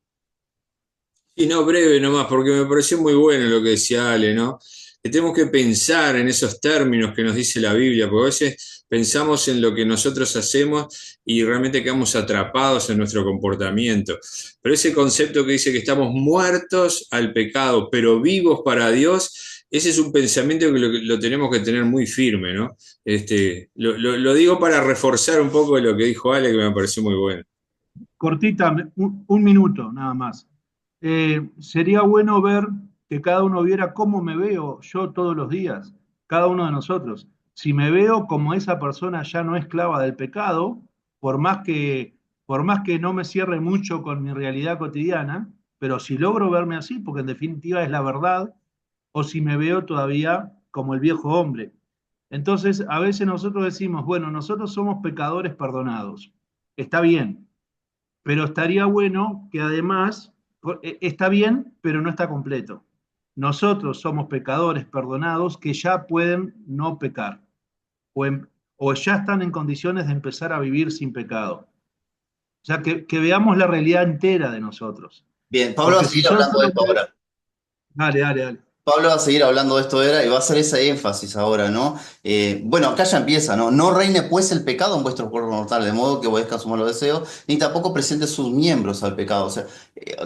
Y no, breve nomás, porque me pareció muy bueno lo que decía Ale, ¿no? Que tenemos que pensar en esos términos que nos dice la Biblia, porque a veces pensamos en lo que nosotros hacemos y realmente quedamos atrapados en nuestro comportamiento. Pero ese concepto que dice que estamos muertos al pecado, pero vivos para Dios, ese es un pensamiento que lo tenemos que tener muy firme, ¿no? Lo digo para reforzar un poco lo que dijo Ale, que me pareció muy bueno. Cortita, un minuto nada más. Sería bueno ver que cada uno viera cómo me veo yo todos los días, cada uno de nosotros. Si me veo como esa persona ya no esclava del pecado, por más que, por más que no me cierre mucho con mi realidad cotidiana, pero si logro verme así, porque en definitiva es la verdad, o si me veo todavía como el viejo hombre. Entonces, a veces nosotros decimos, bueno, nosotros somos pecadores perdonados. Está bien, pero estaría bueno que además, está bien, pero no está completo. Nosotros somos pecadores perdonados que ya pueden no pecar o, o ya están en condiciones de empezar a vivir sin pecado. O sea, que veamos la realidad entera de nosotros. Bien, Pablo va a Porque si seguir yo hablando de solo esto ahora. Dale, dale, dale. Pablo va a seguir hablando de esto era y va a hacer ese énfasis ahora, ¿no? Bueno, acá ya empieza, ¿no? No reine pues el pecado en vuestro cuerpo mortal, de modo que obedezcan sus malos deseos, ni tampoco presente sus miembros al pecado. O sea,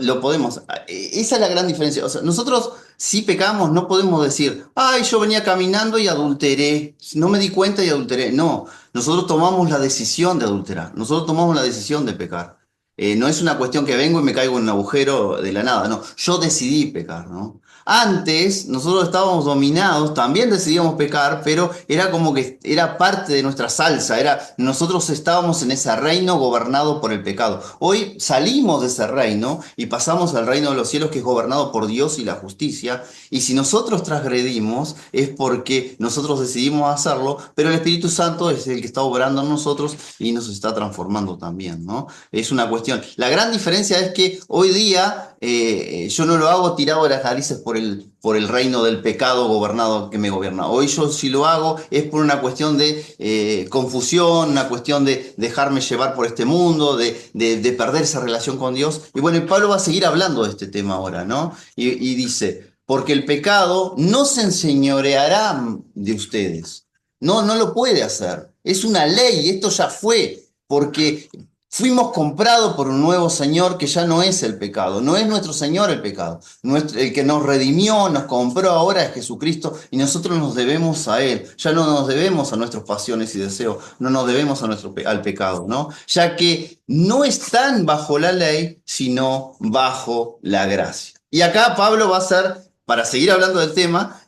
lo podemos. Esa es la gran diferencia. O sea, nosotros si pecamos, no podemos decir, ay, yo venía caminando y adulteré, no me di cuenta y adulteré. No, nosotros tomamos la decisión de adulterar, nosotros tomamos la decisión de pecar. No es una cuestión que vengo y me caigo en un agujero de la nada, no, yo decidí pecar, ¿no? Antes nosotros estábamos dominados, también decidíamos pecar, pero era como que era parte de nuestra salsa, nosotros estábamos en ese reino gobernado por el pecado. Hoy salimos de ese reino y pasamos al reino de los cielos que es gobernado por Dios y la justicia, y si nosotros transgredimos es porque nosotros decidimos hacerlo, pero el Espíritu Santo es el que está obrando en nosotros y nos está transformando también, ¿no? Es una cuestión. La gran diferencia es que hoy día yo no lo hago tirado de las narices por el reino del pecado gobernado que me gobierna. Hoy yo si lo hago es por una cuestión de confusión, una cuestión de dejarme llevar por este mundo, de perder esa relación con Dios. Y bueno, y Pablo va a seguir hablando de este tema ahora, ¿no? Y dice, porque el pecado no se enseñoreará de ustedes. No, no lo puede hacer. Es una ley, esto ya fue, porque fuimos comprados por un nuevo Señor que ya no es el pecado, no es nuestro Señor el pecado. El que nos redimió, nos compró ahora es Jesucristo y nosotros nos debemos a Él. Ya no nos debemos a nuestras pasiones y deseos, no nos debemos al pecado, ¿no? Ya que no están bajo la ley, sino bajo la gracia. Y acá Pablo va a hacer para seguir hablando del tema,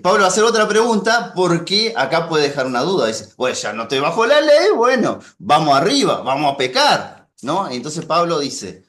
Pablo va a hacer otra pregunta porque acá puede dejar una duda. Dice, pues ya no estoy bajo la ley, bueno, vamos arriba, vamos a pecar, ¿no? Entonces Pablo dice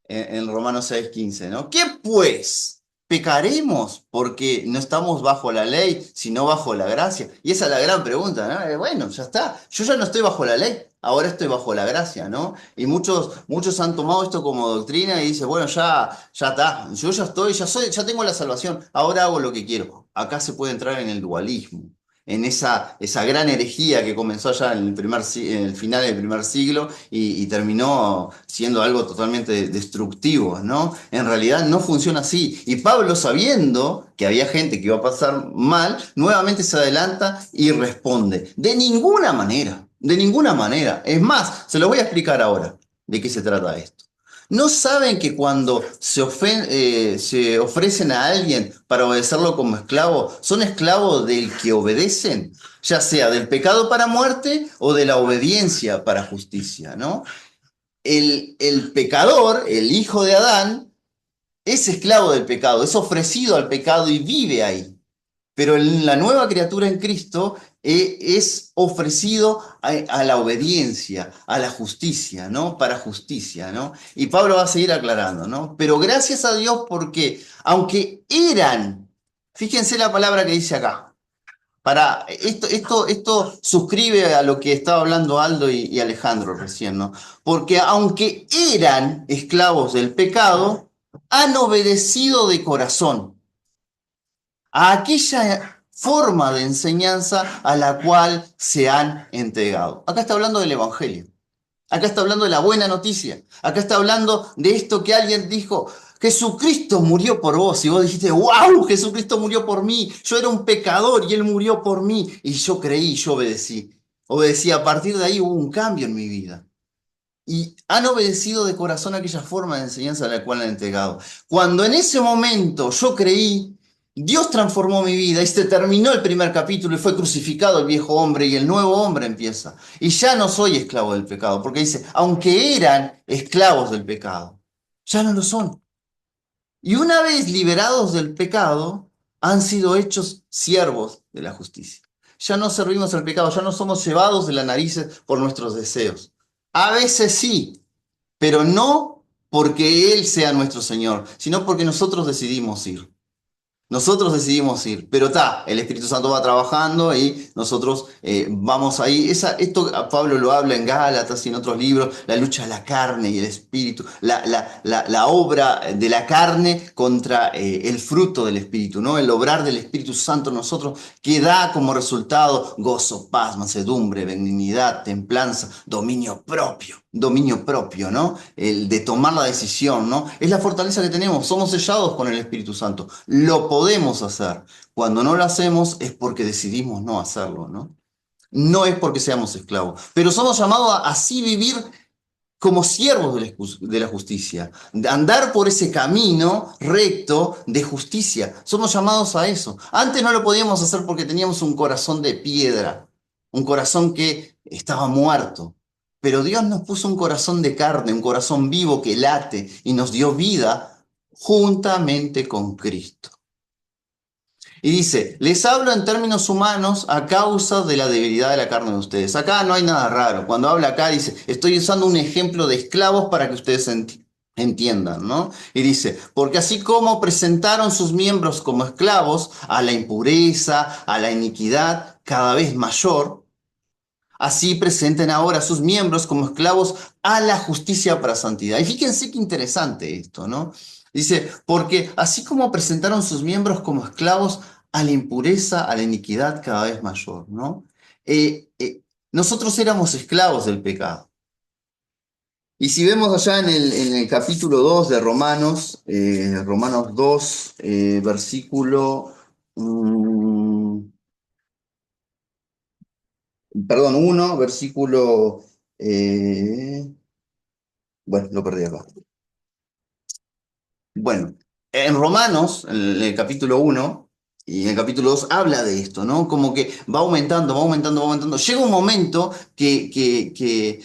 en Romanos 6:15, ¿no? ¿Qué pues? ¿Pecaremos porque no estamos bajo la ley, sino bajo la gracia? Y esa es la gran pregunta, ¿no? Bueno, ya está. Yo ya no estoy bajo la ley, ahora estoy bajo la gracia, ¿no? Y muchos han tomado esto como doctrina y dicen, bueno, ya está. Yo ya estoy, ya tengo la salvación, ahora hago lo que quiero. Acá se puede entrar en el dualismo, en esa gran herejía que comenzó ya en el final del primer siglo y terminó siendo algo totalmente destructivo, ¿no? En realidad no funciona así. Y Pablo, sabiendo que había gente que iba a pasar mal, nuevamente se adelanta y responde. De ninguna manera, de ninguna manera. Es más, se lo voy a explicar ahora de qué se trata esto. ¿No saben que cuando se ofrecen a alguien para obedecerlo como esclavo, son esclavos del que obedecen? Ya sea del pecado para muerte o de la obediencia para justicia, ¿no? El pecador, el hijo de Adán, es esclavo del pecado, es ofrecido al pecado y vive ahí. Pero la nueva criatura en Cristo es ofrecido a la obediencia, a la justicia, ¿no? Para justicia, ¿no? Y Pablo va a seguir aclarando, ¿no? Pero gracias a Dios porque aunque eran, fíjense la palabra que dice acá, esto suscribe a lo que estaba hablando Aldo y Alejandro recién, ¿no? Porque aunque eran esclavos del pecado, han obedecido de corazón a aquella forma de enseñanza a la cual se han entregado. Acá está hablando del Evangelio. Acá está hablando de la buena noticia. Acá está hablando de esto que alguien dijo, Jesucristo murió por vos. Y vos dijiste, wow, Jesucristo murió por mí. Yo era un pecador y Él murió por mí. Y yo creí, yo obedecí. Obedecí. A partir de ahí hubo un cambio en mi vida. Y han obedecido de corazón aquella forma de enseñanza a la cual han entregado. Cuando en ese momento yo creí, Dios transformó mi vida y se terminó el primer capítulo y fue crucificado el viejo hombre y el nuevo hombre empieza. Y ya no soy esclavo del pecado, porque dice, aunque eran esclavos del pecado, ya no lo son. Y una vez liberados del pecado, han sido hechos siervos de la justicia. Ya no servimos al pecado, ya no somos llevados de las narices por nuestros deseos. A veces sí, pero no porque Él sea nuestro Señor, sino porque nosotros decidimos ir. Nosotros decidimos ir, pero está, el Espíritu Santo va trabajando y nosotros vamos ahí. Esto Pablo lo habla en Gálatas y en otros libros, la lucha de la carne y el Espíritu, la obra de la carne contra el fruto del Espíritu, ¿no? El obrar del Espíritu Santo en nosotros que da como resultado gozo, paz, mansedumbre, benignidad, templanza, dominio propio, ¿no? El de tomar la decisión, ¿no? Es la fortaleza que tenemos, somos sellados con el Espíritu Santo, lo podemos hacer. Cuando no lo hacemos es porque decidimos no hacerlo, ¿no? No es porque seamos esclavos, pero somos llamados a así vivir como siervos de la justicia, de andar por ese camino recto de justicia. Somos llamados a eso. Antes no lo podíamos hacer porque teníamos un corazón de piedra, un corazón que estaba muerto. Pero Dios nos puso un corazón de carne, un corazón vivo que late y nos dio vida juntamente con Cristo. Y dice, les hablo en términos humanos a causa de la debilidad de la carne de ustedes. Acá no hay nada raro. Cuando habla acá dice, estoy usando un ejemplo de esclavos para que ustedes entiendan, ¿no? Y dice, porque así como presentaron sus miembros como esclavos a la impureza, a la iniquidad cada vez mayor, así presenten ahora sus miembros como esclavos a la justicia para santidad. Y fíjense qué interesante esto, ¿no? Dice, porque así como presentaron sus miembros como esclavos a la impureza, a la iniquidad cada vez mayor, ¿no? Nosotros éramos esclavos del pecado. Y si vemos allá en el capítulo 2 de Romanos, Romanos 2, versículo... perdón, 1, versículo... bueno, lo perdí acá. Bueno, en Romanos, en el capítulo 1 y en el capítulo 2, habla de esto, ¿no? Como que va aumentando, va aumentando, va aumentando. Llega un momento que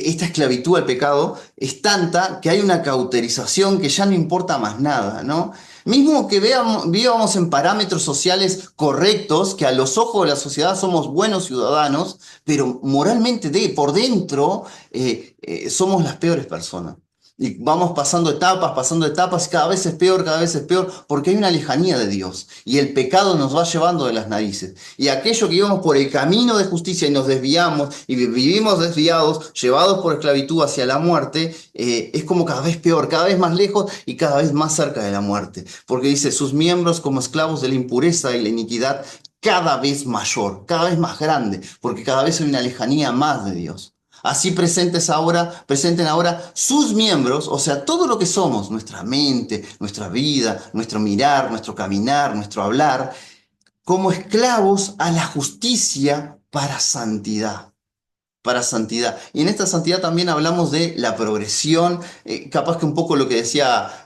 esta esclavitud al pecado es tanta que hay una cauterización que ya no importa más nada, ¿no? Mismo que vivamos en parámetros sociales correctos, que a los ojos de la sociedad somos buenos ciudadanos, pero moralmente por dentro somos las peores personas. Y vamos pasando etapas, y cada vez es peor, porque hay una lejanía de Dios. Y el pecado nos va llevando de las narices. Y aquello que íbamos por el camino de justicia y nos desviamos, y vivimos desviados, llevados por esclavitud hacia la muerte, es como cada vez peor, cada vez más lejos y cada vez más cerca de la muerte. Porque dice, sus miembros como esclavos de la impureza y la iniquidad, cada vez mayor, cada vez más grande, porque cada vez hay una lejanía más de Dios. Así presenten ahora sus miembros, o sea, todo lo que somos, nuestra mente, nuestra vida, nuestro mirar, nuestro caminar, nuestro hablar, como esclavos a la justicia para santidad. Para santidad. Y en esta santidad también hablamos de la progresión, capaz que un poco lo que decía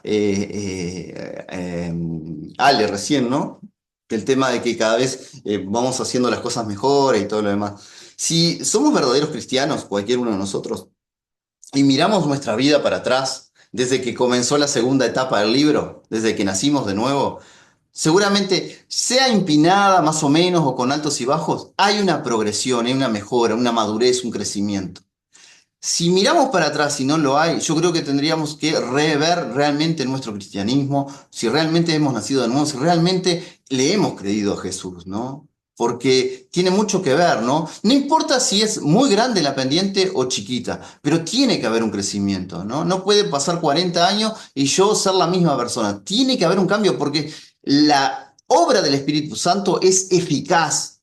Ale recién, ¿no? El tema de que cada vez vamos haciendo las cosas mejores y todo lo demás. Si somos verdaderos cristianos, cualquier uno de nosotros, y miramos nuestra vida para atrás, desde que comenzó la segunda etapa del libro, desde que nacimos de nuevo, seguramente, sea empinada más o menos o con altos y bajos, hay una progresión, hay una mejora, una madurez, un crecimiento. Si miramos para atrás y no lo hay, yo creo que tendríamos que rever realmente nuestro cristianismo, si realmente hemos nacido de nuevo, si realmente le hemos creído a Jesús, ¿no? Porque tiene mucho que ver, ¿no? No importa si es muy grande la pendiente o chiquita, pero tiene que haber un crecimiento, ¿no? No puede pasar 40 años y yo ser la misma persona. Tiene que haber un cambio porque la obra del Espíritu Santo es eficaz.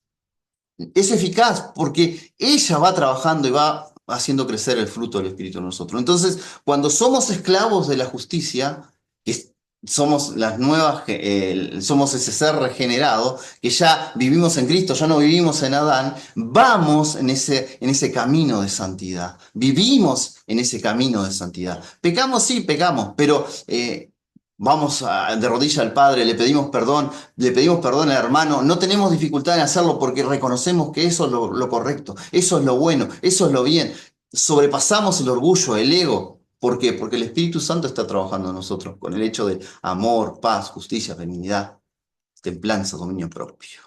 Es eficaz porque ella va trabajando y va haciendo crecer el fruto del Espíritu en nosotros. Entonces, cuando somos esclavos de la justicia, que somos las nuevas, somos ese ser regenerado, que ya vivimos en Cristo, ya no vivimos en Adán, vamos en ese camino de santidad. Vivimos en ese camino de santidad. Pecamos, sí, pecamos, pero vamos de rodilla al Padre, le pedimos perdón al hermano, no tenemos dificultad en hacerlo porque reconocemos que eso es lo correcto, eso es lo bueno, eso es lo bien. Sobrepasamos el orgullo, el ego. ¿Por qué? Porque el Espíritu Santo está trabajando en nosotros con el hecho de amor, paz, justicia, benignidad, templanza, dominio propio.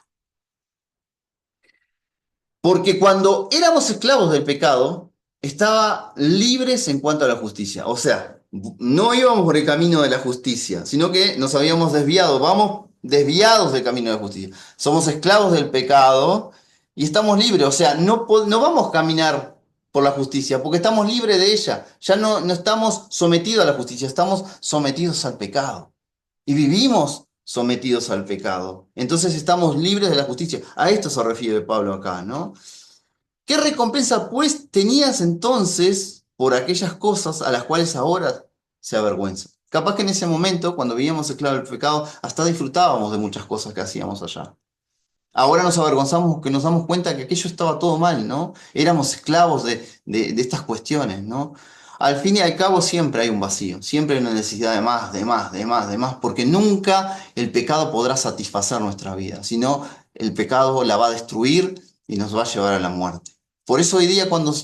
Porque cuando éramos esclavos del pecado, estaba libres en cuanto a la justicia. O sea, no íbamos por el camino de la justicia, sino que nos habíamos desviado. Vamos desviados del camino de la justicia. Somos esclavos del pecado y estamos libres. O sea, no vamos a caminar por la justicia porque estamos libres de ella. Ya no estamos sometidos a la justicia, estamos sometidos al pecado. Y vivimos sometidos al pecado. Entonces estamos libres de la justicia. A esto se refiere Pablo acá, ¿no? ¿Qué recompensa pues tenías entonces por aquellas cosas a las cuales ahora se avergüenza? Capaz que en ese momento, cuando vivíamos esclavos del pecado, hasta disfrutábamos de muchas cosas que hacíamos allá. Ahora nos avergonzamos porque nos damos cuenta que aquello estaba todo mal, ¿no? Éramos esclavos de estas cuestiones, ¿no? Al fin y al cabo siempre hay un vacío, siempre hay una necesidad de más, de más, de más, de más, porque nunca el pecado podrá satisfacer nuestra vida, sino el pecado la va a destruir y nos va a llevar a la muerte. Por eso hoy día cuando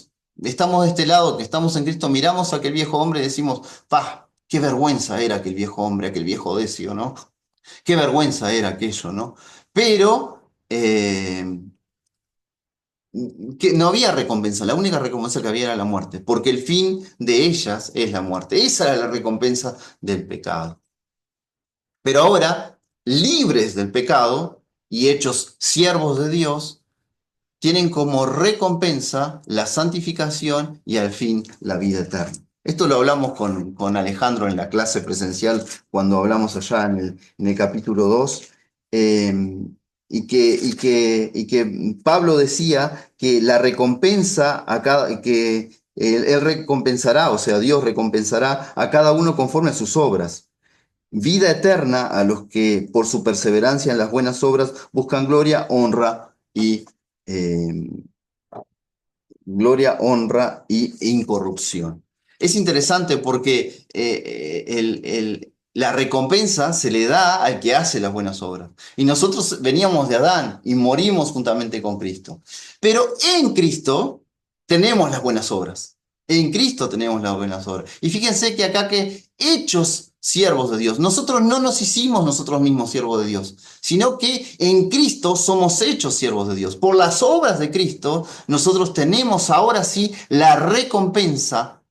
estamos de este lado, que estamos en Cristo, miramos a aquel viejo hombre y decimos, ¡pah! Qué vergüenza era aquel viejo hombre, aquel viejo Decio, ¿no? Qué vergüenza era aquello, ¿no? Pero que no había recompensa, la única recompensa que había era la muerte, porque el fin de ellas es la muerte. Esa era la recompensa del pecado. Pero ahora, libres del pecado y hechos siervos de Dios, tienen como recompensa la santificación y al fin la vida eterna. Esto lo hablamos con Alejandro en la clase presencial cuando hablamos allá en el capítulo 2. Y que Pablo decía que la recompensa que él recompensará, o sea, Dios recompensará a cada uno conforme a sus obras. Vida eterna a los que por su perseverancia en las buenas obras buscan eh, honra y incorrupción. Es interesante porque la recompensa se le da al que hace las buenas obras. Y nosotros veníamos de Adán y morimos juntamente con Cristo. Pero en Cristo tenemos las buenas obras. En Cristo tenemos las buenas obras. Y fíjense que acá que hechos siervos de Dios. Nosotros no nos hicimos nosotros mismos siervos de Dios, sino que en Cristo somos hechos siervos de Dios. Por las obras de Cristo, nosotros tenemos ahora sí la recompensa,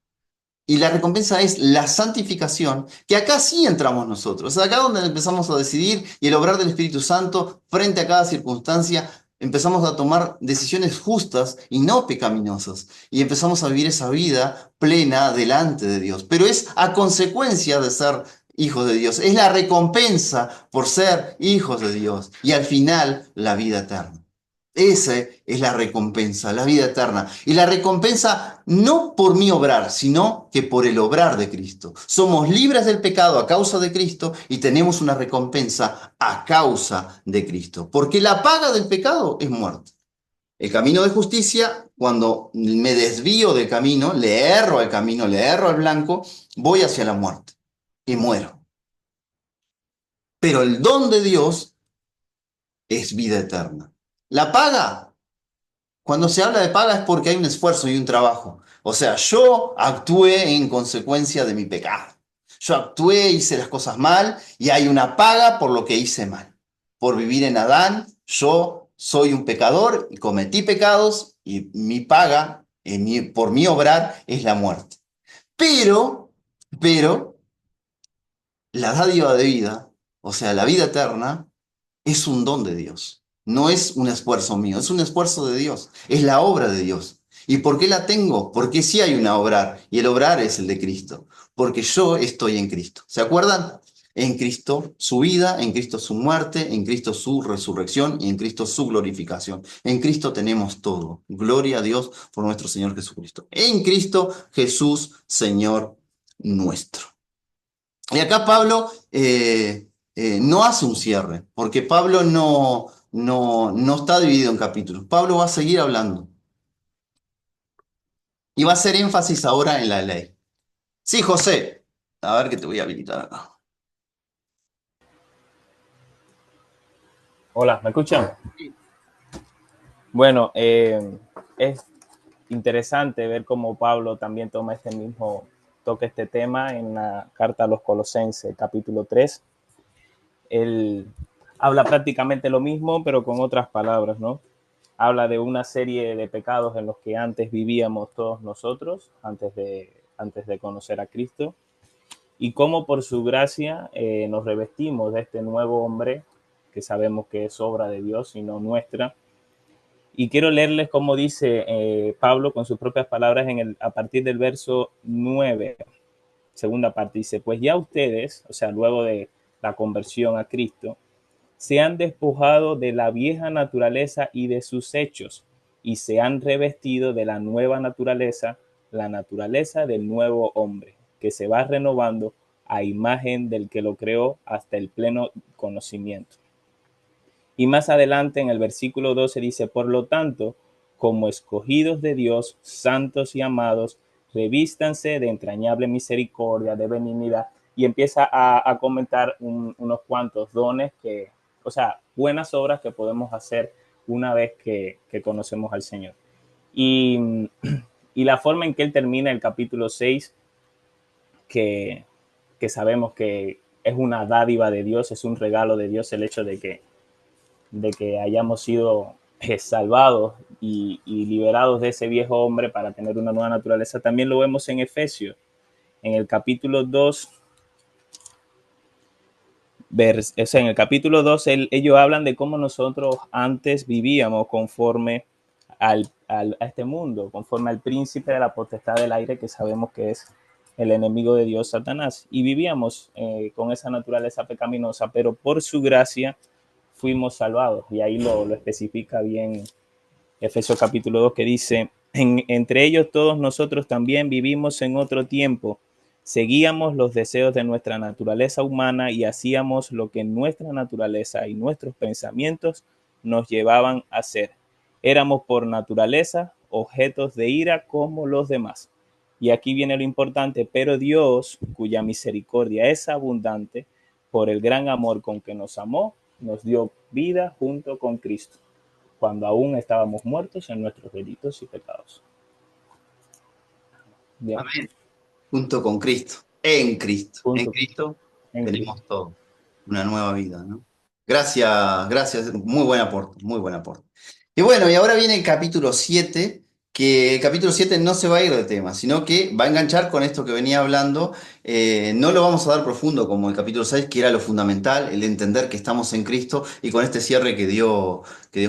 y la recompensa es la santificación, que acá sí entramos nosotros. Acá donde empezamos a decidir y el obrar del Espíritu Santo frente a cada circunstancia, empezamos a tomar decisiones justas y no pecaminosas. Y empezamos a vivir esa vida plena delante de Dios. Pero es a consecuencia de ser hijos de Dios. Es la recompensa por ser hijos de Dios. Y al final, la vida eterna. Esa es la recompensa, la vida eterna. Y la recompensa no por mi obrar, sino que por el obrar de Cristo. Somos libres del pecado a causa de Cristo y tenemos una recompensa a causa de Cristo. Porque la paga del pecado es muerte. El camino de justicia, cuando me desvío del camino, le erro al camino, le erro al blanco, voy hacia la muerte y muero. Pero el don de Dios es vida eterna. La paga, cuando se habla de paga es porque hay un esfuerzo y un trabajo. O sea, yo actué en consecuencia de mi pecado. Yo actué, hice las cosas mal y hay una paga por lo que hice mal. Por vivir en Adán, yo soy un pecador y cometí pecados y mi paga por mi obrar es la muerte. Pero, la dádiva de vida, o sea, la vida eterna, es un don de Dios. No es un esfuerzo mío, es un esfuerzo de Dios. Es la obra de Dios. ¿Y por qué la tengo? Porque sí hay una obrar, y el obrar es el de Cristo. Porque yo estoy en Cristo. ¿Se acuerdan? En Cristo su vida, en Cristo su muerte, en Cristo su resurrección y en Cristo su glorificación. En Cristo tenemos todo. Gloria a Dios por nuestro Señor Jesucristo. En Cristo Jesús, Señor nuestro. Y acá Pablo no hace un cierre, porque Pablo no está dividido en capítulos. Pablo va a seguir hablando y va a hacer énfasis ahora en la ley. Sí, José, a ver que te voy a habilitar acá. Hola, ¿me escuchan? Bueno, es interesante ver cómo Pablo también toma toca este tema en la carta a los Colosenses, capítulo 3. Él habla prácticamente lo mismo, pero con otras palabras, ¿no? Habla de una serie de pecados en los que antes vivíamos todos nosotros, antes de conocer a Cristo, y cómo por su gracia nos revestimos de este nuevo hombre, que sabemos que es obra de Dios y no nuestra. Y quiero leerles cómo dice Pablo con sus propias palabras a partir del verso 9, segunda parte. Dice, pues ya ustedes, o sea, luego de la conversión a Cristo, se han despojado de la vieja naturaleza y de sus hechos, y se han revestido de la nueva naturaleza, la naturaleza del nuevo hombre, que se va renovando a imagen del que lo creó hasta el pleno conocimiento. Y más adelante en el versículo 12 dice, por lo tanto, como escogidos de Dios, santos y amados, revístanse de entrañable misericordia, de benignidad, y empieza a comentar unos cuantos dones o sea, buenas obras que podemos hacer una vez que conocemos al Señor. Y la forma en que él termina el capítulo 6, que sabemos que es una dádiva de Dios, es un regalo de Dios el hecho de que hayamos sido salvados y liberados de ese viejo hombre para tener una nueva naturaleza. También lo vemos en Efesios, en el capítulo 2, en el capítulo 2 ellos hablan de cómo nosotros antes vivíamos conforme a este mundo, conforme al príncipe de la potestad del aire, que sabemos que es el enemigo de Dios, Satanás, y vivíamos con esa naturaleza pecaminosa, pero por su gracia fuimos salvados, y ahí lo especifica bien Efesios capítulo 2, que dice, entre ellos todos nosotros también vivimos en otro tiempo, seguíamos los deseos de nuestra naturaleza humana y hacíamos lo que nuestra naturaleza y nuestros pensamientos nos llevaban a hacer. Éramos por naturaleza objetos de ira como los demás. Y aquí viene lo importante, pero Dios, cuya misericordia es abundante, por el gran amor con que nos amó, nos dio vida junto con Cristo, cuando aún estábamos muertos en nuestros delitos y pecados. Bien. Amén. Junto con Cristo. En Cristo. En Punto. Cristo En Cristo. tenemos todo. Una nueva vida, ¿no? Gracias, gracias. Muy buen aporte, muy buen aporte. Y bueno, y ahora viene el capítulo 7, que el capítulo 7 no se va a ir de tema, sino que va a enganchar con esto que venía hablando. No lo vamos a dar profundo como el capítulo 6, que era lo fundamental, el entender que estamos en Cristo, y con este cierre que dio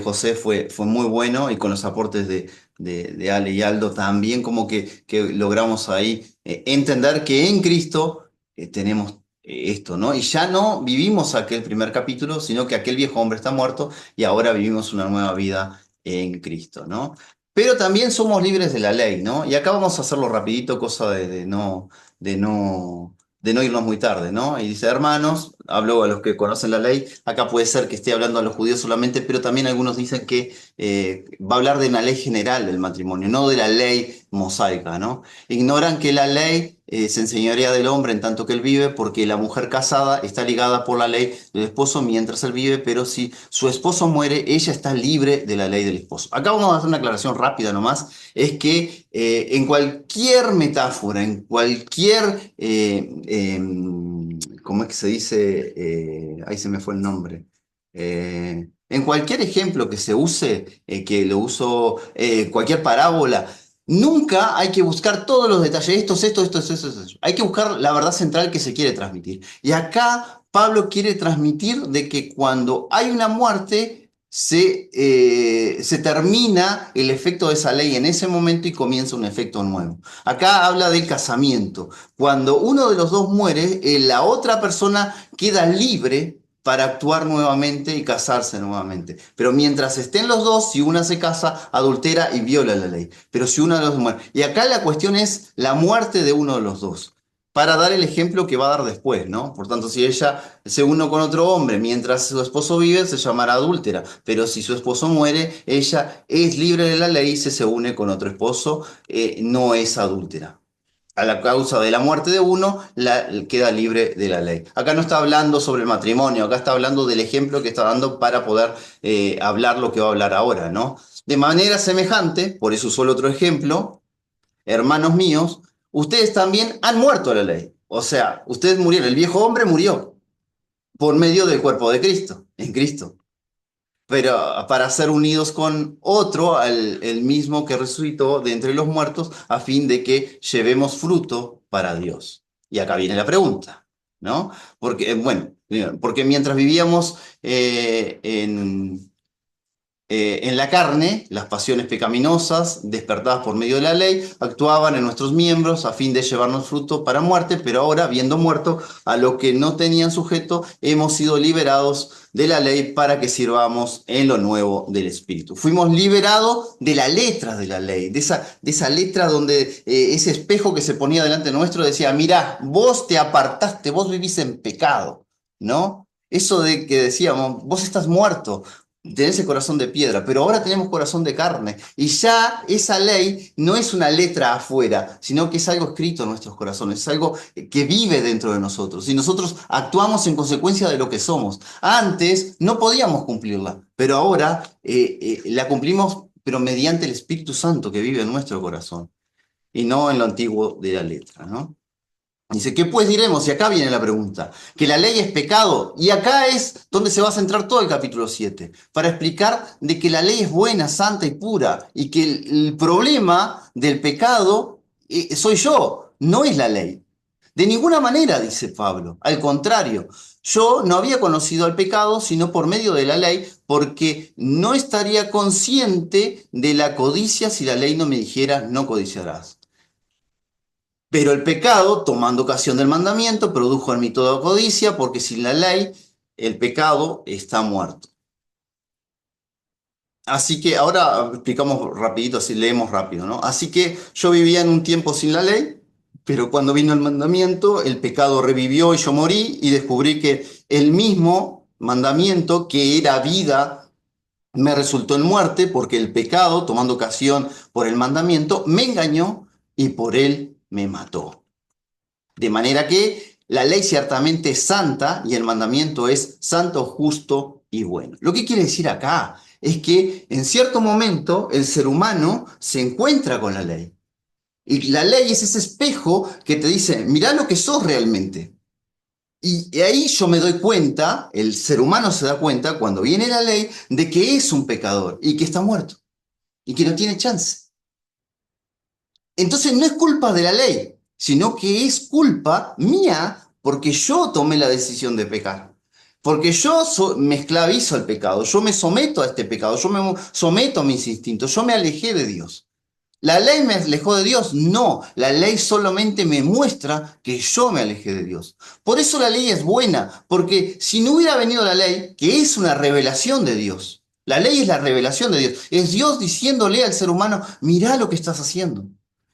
José fue muy bueno, y con los aportes de Ale y Aldo también como que logramos ahí entender que en Cristo tenemos esto, ¿no? Y ya no vivimos aquel primer capítulo, sino que aquel viejo hombre está muerto y ahora vivimos una nueva vida en Cristo, ¿no? Pero también somos libres de la ley, ¿no? Y acá vamos a hacerlo rapidito, cosa de no, de no irnos muy tarde, ¿no? Y dice, hermanos, hablo a los que conocen la ley, acá puede ser que esté hablando a los judíos solamente, pero también algunos dicen que va a hablar de una ley general del matrimonio, no de la ley mosaica, ¿no? Ignoran que la ley se enseñorea del hombre en tanto que él vive, porque la mujer casada está ligada por la ley del esposo mientras él vive, pero si su esposo muere, ella está libre de la ley del esposo. Acá vamos a hacer una aclaración rápida nomás, es que en cualquier metáfora, en cualquier, ¿cómo es que se dice? Ahí se me fue el nombre. En cualquier ejemplo que se use, que lo uso, cualquier parábola, nunca hay que buscar todos los detalles, esto. Hay que buscar la verdad central que se quiere transmitir. Y acá Pablo quiere transmitir de que cuando hay una muerte, se termina el efecto de esa ley en ese momento y comienza un efecto nuevo. Acá habla del casamiento. Cuando uno de los dos muere, la otra persona queda libre para actuar nuevamente y casarse nuevamente. Pero mientras estén los dos, si una se casa, adultera y viola la ley. Pero si uno de los dos muere. Y acá la cuestión es la muerte de uno de los dos. Para dar el ejemplo que va a dar después, ¿no? Por tanto, si ella se une con otro hombre mientras su esposo vive, se llamará adúltera. Pero si su esposo muere, ella es libre de la ley y se une con otro esposo, no es adúltera. A la causa de la muerte de uno, queda libre de la ley. Acá no está hablando sobre el matrimonio, acá está hablando del ejemplo que está dando para poder hablar lo que va a hablar ahora, ¿no? De manera semejante, por eso solo otro ejemplo, hermanos míos, ustedes también han muerto a la ley. O sea, ustedes murieron, el viejo hombre murió por medio del cuerpo de Cristo, en Cristo, pero para ser unidos con otro, el mismo que resucitó de entre los muertos, a fin de que llevemos fruto para Dios. Y acá viene la pregunta, ¿no? Porque, bueno, porque mientras vivíamos en la carne, las pasiones pecaminosas, despertadas por medio de la ley, actuaban en nuestros miembros a fin de llevarnos fruto para muerte, pero ahora, habiendo muerto a lo que no tenían sujeto, hemos sido liberados de la ley para que sirvamos en lo nuevo del Espíritu. Fuimos liberados de la letra de la ley, de esa letra donde ese espejo que se ponía delante nuestro decía, mirá, vos te apartaste, vos vivís en pecado, ¿no? Eso de que decíamos, vos estás muerto, tenés el corazón de piedra, pero ahora tenemos corazón de carne. Y ya esa ley no es una letra afuera, sino que es algo escrito en nuestros corazones, es algo que vive dentro de nosotros. Y nosotros actuamos en consecuencia de lo que somos. Antes no podíamos cumplirla, pero ahora la cumplimos, pero mediante el Espíritu Santo que vive en nuestro corazón, y no en lo antiguo de la letra, ¿no? Dice, ¿qué pues diremos? Y acá viene la pregunta, que la ley es pecado, y acá es donde se va a centrar todo el capítulo 7, para explicar de que la ley es buena, santa y pura, y que el problema del pecado soy yo, no es la ley. De ninguna manera, dice Pablo, al contrario, yo no había conocido al pecado sino por medio de la ley, porque no estaría consciente de la codicia si la ley no me dijera, no codiciarás. Pero el pecado, tomando ocasión del mandamiento, produjo en mí toda codicia, porque sin la ley el pecado está muerto. Así que ahora explicamos rapidito, así leemos rápido, ¿no? Así que yo vivía en un tiempo sin la ley, pero cuando vino el mandamiento, el pecado revivió y yo morí y descubrí que el mismo mandamiento que era vida me resultó en muerte, porque el pecado, tomando ocasión por el mandamiento, me engañó y por él me mató. De manera que la ley ciertamente es santa y el mandamiento es santo, justo y bueno. Lo que quiere decir acá es que en cierto momento el ser humano se encuentra con la ley Y la ley es ese espejo que te dice, mirá lo que sos realmente. Y ahí yo me doy cuenta, el ser humano se da cuenta cuando viene la ley de que es un pecador y que está muerto y que no tiene chance. Entonces no es culpa de la ley, sino que es culpa mía porque yo tomé la decisión de pecar. Porque yo me esclavizo al pecado, yo me someto a este pecado, yo me someto a mis instintos, yo me alejé de Dios. ¿La ley me alejó de Dios? No, la ley solamente me muestra que yo me alejé de Dios. Por eso la ley es buena, porque si no hubiera venido la ley, que es una revelación de Dios, la ley es la revelación de Dios, es Dios diciéndole al ser humano, mirá lo que estás haciendo,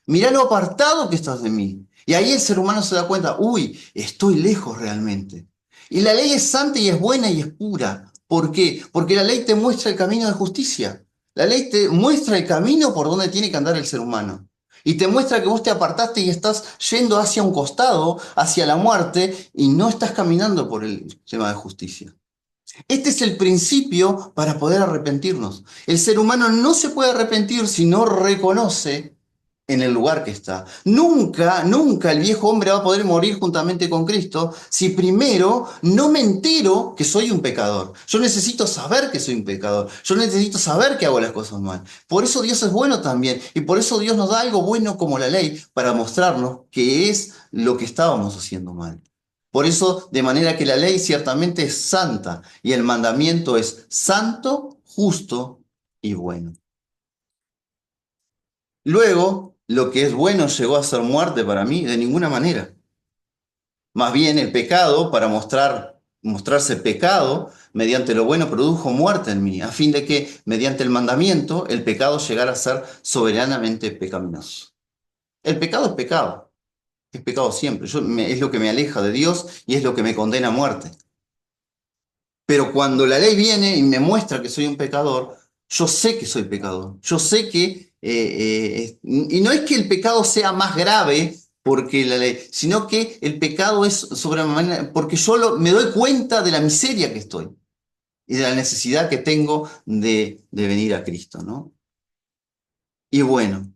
mirá lo apartado que estás de mí. Y ahí el ser humano se da cuenta, uy, estoy lejos realmente. Y la ley es santa y es buena y es pura. ¿Por qué? Porque la ley te muestra el camino de justicia. La ley te muestra el camino por donde tiene que andar el ser humano. Y te muestra que vos te apartaste y estás yendo hacia un costado, hacia la muerte, y no estás caminando por el tema de justicia. Este es el principio para poder arrepentirnos. El ser humano no se puede arrepentir si no reconoce en el lugar que está. Nunca, nunca el viejo hombre va a poder morir juntamente con Cristo si primero no me entero que soy un pecador. Yo necesito saber que soy un pecador. Yo necesito saber que hago las cosas mal. Por eso Dios es bueno también. Y por eso Dios nos da algo bueno como la ley para mostrarnos qué es lo que estábamos haciendo mal. Por eso, de manera que la ley ciertamente es santa y el mandamiento es santo, justo y bueno. Luego, lo que es bueno llegó a ser muerte para mí de ninguna manera. Más bien el pecado, para mostrarse pecado, mediante lo bueno produjo muerte en mí, a fin de que, mediante el mandamiento, el pecado llegara a ser soberanamente pecaminoso. El pecado es pecado siempre. Es lo que me aleja de Dios y es lo que me condena a muerte. Pero cuando la ley viene y me muestra que soy un pecador, yo sé que soy pecador. Yo sé que, y no es que el pecado sea más grave porque la ley, sino que el pecado es sobremanera, porque yo me doy cuenta de la miseria que estoy y de la necesidad que tengo de venir a Cristo, ¿no? Y bueno.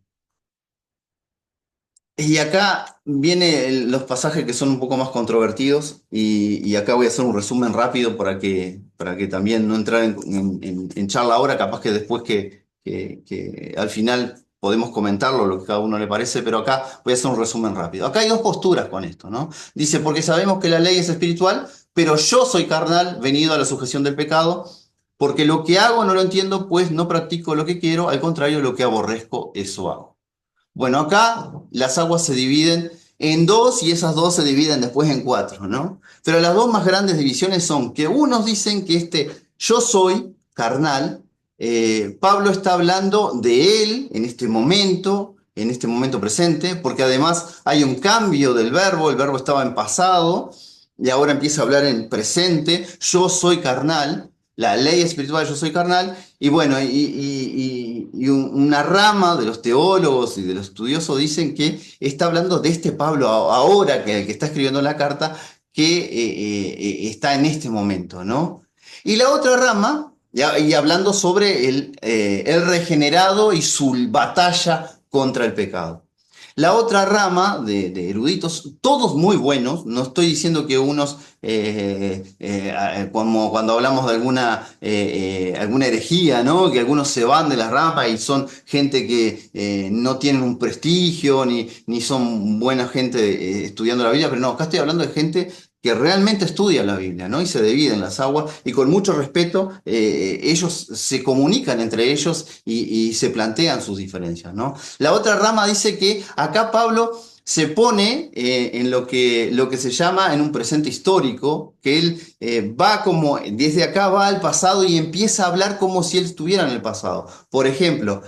Y acá vienen los pasajes que son un poco más controvertidos y acá voy a hacer un resumen rápido para que también no entrar en charla ahora, capaz que después que al final podemos comentarlo, lo que cada uno le parece, pero acá voy a hacer un resumen rápido. Acá hay dos posturas con esto, ¿no? Dice, porque sabemos que la ley es espiritual, pero yo soy carnal, venido a la sujeción del pecado, porque lo que hago no lo entiendo, pues no practico lo que quiero, al contrario, lo que aborrezco, eso hago. Bueno, acá las aguas se dividen en dos y esas dos se dividen después en cuatro, ¿no? Pero las dos más grandes divisiones son que unos dicen que yo soy carnal, Pablo está hablando de él en este momento presente, porque además hay un cambio del verbo, el verbo estaba en pasado y ahora empieza a hablar en presente, yo soy carnal. La ley espiritual, yo soy carnal, y bueno, una rama de los teólogos y de los estudiosos dicen que está hablando de este Pablo ahora, que está escribiendo la carta, que está en este momento, ¿no? Y la otra rama, y hablando sobre el regenerado y su batalla contra el pecado. La otra rama de eruditos, todos muy buenos, no estoy diciendo que unos, como cuando hablamos de alguna herejía, ¿no? Que algunos se van de las ramas y son gente que no tienen un prestigio, ni son buena gente estudiando la Biblia, pero no, acá estoy hablando de gente que realmente estudia la Biblia, ¿no? Y se dividen las aguas y con mucho respeto ellos se comunican entre ellos y se plantean sus diferencias, ¿no? La otra rama dice que acá Pablo se pone en lo que se llama en un presente histórico, que él va como, desde acá va al pasado y empieza a hablar como si él estuviera en el pasado. Por ejemplo,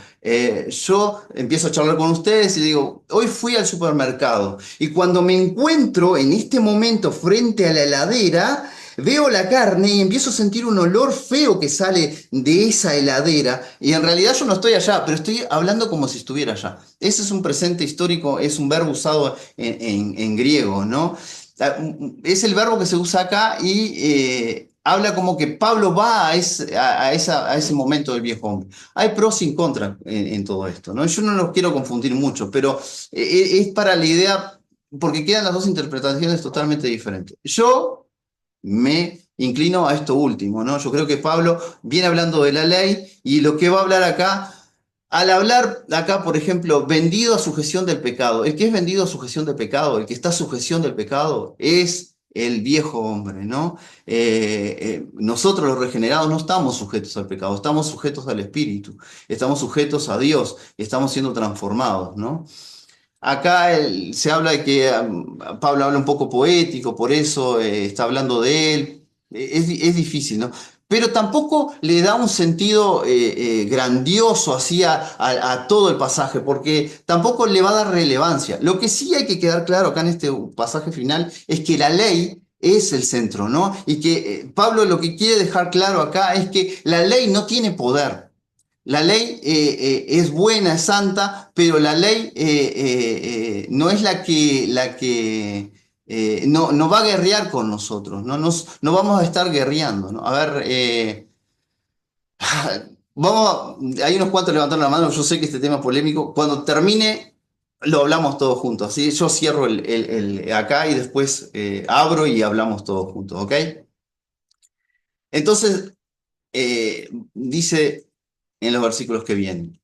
yo empiezo a charlar con ustedes y digo, hoy fui al supermercado y cuando me encuentro en este momento frente a la heladera, veo la carne y empiezo a sentir un olor feo que sale de esa heladera y en realidad yo no estoy allá, pero estoy hablando como si estuviera allá. Ese es un presente histórico, es un verbo usado en griego, ¿no? Es el verbo que se usa acá y habla como que Pablo va a ese momento del viejo hombre. Hay pros y contras en todo esto, ¿no? Yo no los quiero confundir mucho, pero es para la idea, porque quedan las dos interpretaciones totalmente diferentes. Yo me inclino a esto último, ¿no? Yo creo que Pablo viene hablando de la ley y lo que va a hablar acá, al hablar acá, por ejemplo, vendido a sujeción del pecado, el que es vendido a sujeción del pecado, el que está a sujeción del pecado, es el viejo hombre, ¿no? Nosotros los regenerados no estamos sujetos al pecado, estamos sujetos al Espíritu, estamos sujetos a Dios, estamos siendo transformados, ¿no? Acá se habla de que Pablo habla un poco poético, por eso está hablando de él. Es difícil, ¿no? Pero tampoco le da un sentido grandioso así a todo el pasaje, porque tampoco le va a dar relevancia. Lo que sí hay que quedar claro acá en este pasaje final es que la ley es el centro, ¿no? Y que Pablo lo que quiere dejar claro acá es que la ley no tiene poder. La ley es buena, es santa, pero la ley no es no va a guerrear con nosotros, no vamos a estar guerreando, ¿no? A ver, hay unos cuantos levantando la mano, yo sé que este tema es polémico, cuando termine lo hablamos todos juntos, ¿sí? Yo cierro acá y después abro y hablamos todos juntos, ¿ok? Entonces, dice en los versículos que vienen.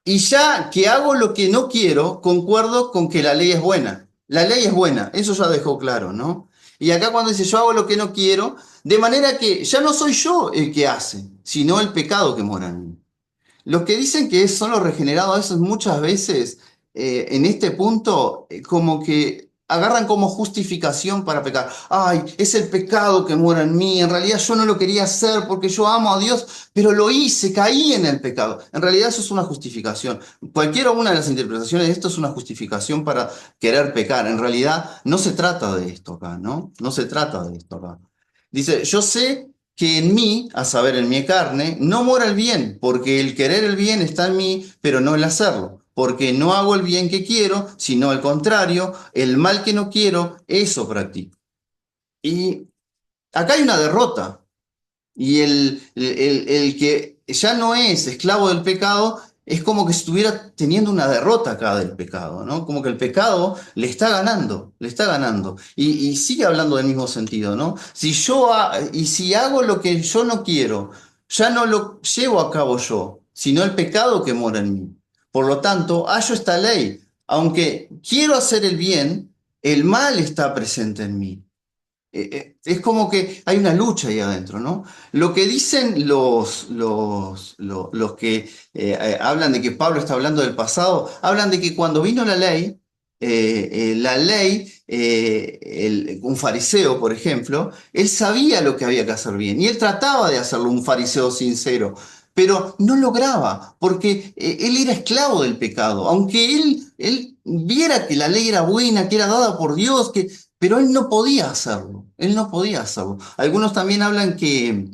Y ya que hago lo que no quiero, concuerdo con que la ley es buena. La ley es buena, eso ya dejó claro, ¿no? Y acá cuando dice yo hago lo que no quiero, de manera que ya no soy yo el que hace, sino el pecado que mora en mí. Los que dicen que son los regenerados, esos muchas veces en este punto como que agarran como justificación para pecar. Ay, es el pecado que mora en mí. En realidad yo no lo quería hacer porque yo amo a Dios, pero lo hice, caí en el pecado. En realidad eso es una justificación. Cualquiera una de las interpretaciones de esto es una justificación para querer pecar. En realidad no se trata de esto acá, ¿no? No se trata de esto acá. Dice, yo sé que en mí, a saber, en mi carne, no mora el bien, porque el querer el bien está en mí, pero no el hacerlo. Porque no hago el bien que quiero, sino al contrario, el mal que no quiero, eso practico. Y acá hay una derrota. Y el que ya no es esclavo del pecado es como que estuviera teniendo una derrota acá del pecado, ¿no? Como que el pecado le está ganando, le está ganando. Y sigue hablando del mismo sentido, ¿no? Si hago lo que yo no quiero, ya no lo llevo a cabo yo, sino el pecado que mora en mí. Por lo tanto, hallo esta ley. Aunque quiero hacer el bien, el mal está presente en mí. Es como que hay una lucha ahí adentro, ¿no? Lo que dicen los que hablan de que Pablo está hablando del pasado, hablan de que cuando vino un fariseo, por ejemplo, él sabía lo que había que hacer bien y él trataba de hacerlo, un fariseo sincero, pero no lograba porque él era esclavo del pecado, aunque él viera que la ley era buena, que era dada por Dios, pero él no podía hacerlo, él no podía hacerlo. Algunos también hablan que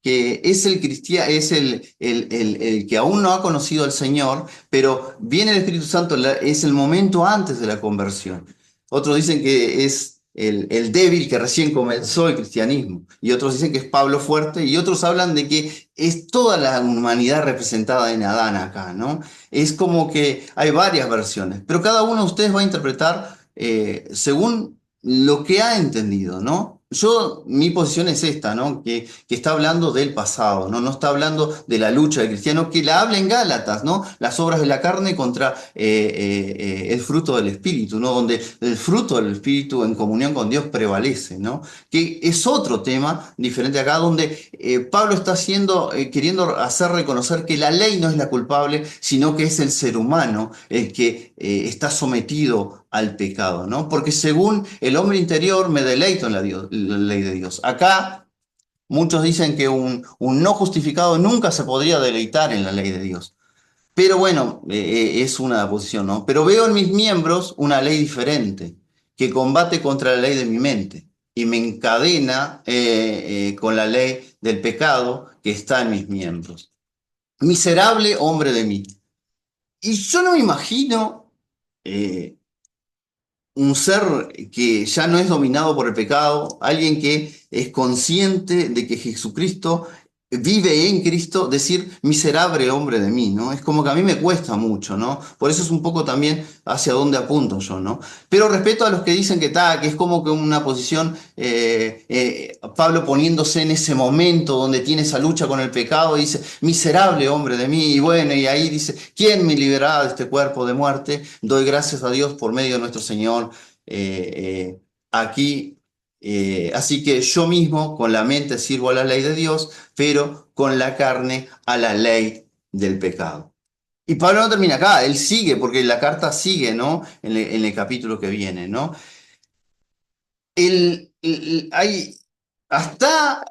es el cristiano, es el que aún no ha conocido al Señor, pero viene el Espíritu Santo, es el momento antes de la conversión. Otros dicen que es el débil que recién comenzó el cristianismo, y otros dicen que es Pablo fuerte, y otros hablan de que es toda la humanidad representada en Adán acá, ¿no? Es como que hay varias versiones, pero cada uno de ustedes va a interpretar según lo que ha entendido, ¿no? Mi posición es esta, ¿no? Que está hablando del pasado, ¿no? No está hablando de la lucha del cristiano, que la habla en Gálatas, ¿no? Las obras de la carne contra el fruto del Espíritu, ¿no? Donde el fruto del Espíritu en comunión con Dios prevalece, ¿no? Que es otro tema diferente acá, donde Pablo está queriendo hacer reconocer que la ley no es la culpable, sino que es el ser humano el que está sometido al pecado, ¿no? Porque según el hombre interior me deleito en la ley de Dios. Acá muchos dicen que un no justificado nunca se podría deleitar en la ley de Dios. Pero bueno, es una posición, ¿no? Pero veo en mis miembros una ley diferente, que combate contra la ley de mi mente y me encadena con la ley del pecado que está en mis miembros. Miserable hombre de mí. Y yo no me imagino un ser que ya no es dominado por el pecado, alguien que es consciente de que Jesucristo vive en Cristo, decir miserable hombre de mí, ¿no? Es como que a mí me cuesta mucho, ¿no? Por eso es un poco también hacia dónde apunto yo, ¿no? Pero respeto a los que dicen que es como que una posición, Pablo poniéndose en ese momento donde tiene esa lucha con el pecado, dice, miserable hombre de mí, y bueno, y ahí dice, ¿quién me librará de este cuerpo de muerte? Doy gracias a Dios por medio de nuestro Señor. Aquí así que yo mismo con la mente sirvo a la ley de Dios, pero con la carne a la ley del pecado. Y Pablo no termina acá, él sigue, porque la carta sigue, ¿no? En el capítulo que viene, ¿no? Hay hasta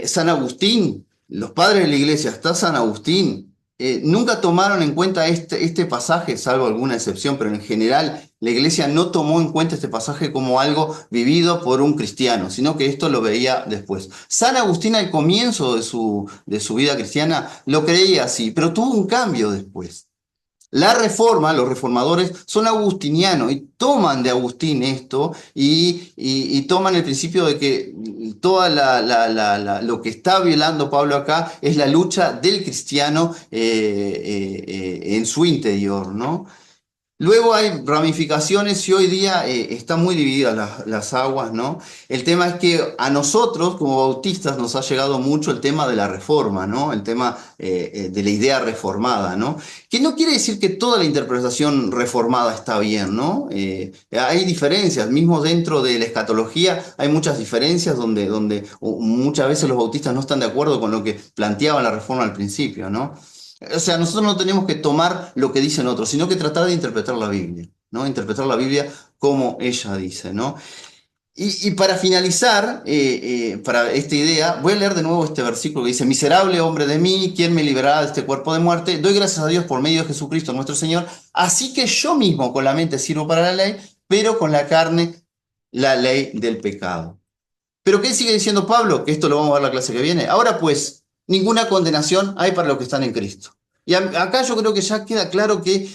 San Agustín, los padres de la iglesia, hasta San Agustín, nunca tomaron en cuenta este pasaje, salvo alguna excepción, pero en general la iglesia no tomó en cuenta este pasaje como algo vivido por un cristiano, sino que esto lo veía después. San Agustín al comienzo de su vida cristiana lo creía así, pero tuvo un cambio después. La reforma, los reformadores son agustinianos y toman de Agustín esto y toman el principio de que toda lo que está violando Pablo acá es la lucha del cristiano en su interior, ¿no? Luego hay ramificaciones y hoy día están muy divididas las aguas, ¿no? El tema es que a nosotros como bautistas nos ha llegado mucho el tema de la reforma, ¿no? El tema de la idea reformada, ¿no? Que no quiere decir que toda la interpretación reformada está bien, ¿no? Hay diferencias, mismo dentro de la escatología hay muchas diferencias donde muchas veces los bautistas no están de acuerdo con lo que planteaba la reforma al principio, ¿no? O sea, nosotros no tenemos que tomar lo que dicen otros, sino que tratar de interpretar la Biblia, ¿no? Interpretar la Biblia como ella dice, ¿no? Y para finalizar, para esta idea, voy a leer de nuevo este versículo que dice, miserable hombre de mí, ¿quién me librará de este cuerpo de muerte? Doy gracias a Dios por medio de Jesucristo nuestro Señor, así que yo mismo con la mente sirvo para la ley, pero con la carne la ley del pecado. ¿Pero qué sigue diciendo Pablo? Que esto lo vamos a ver la clase que viene. Ahora pues, ninguna condenación hay para los que están en Cristo. Y acá yo creo que ya queda claro que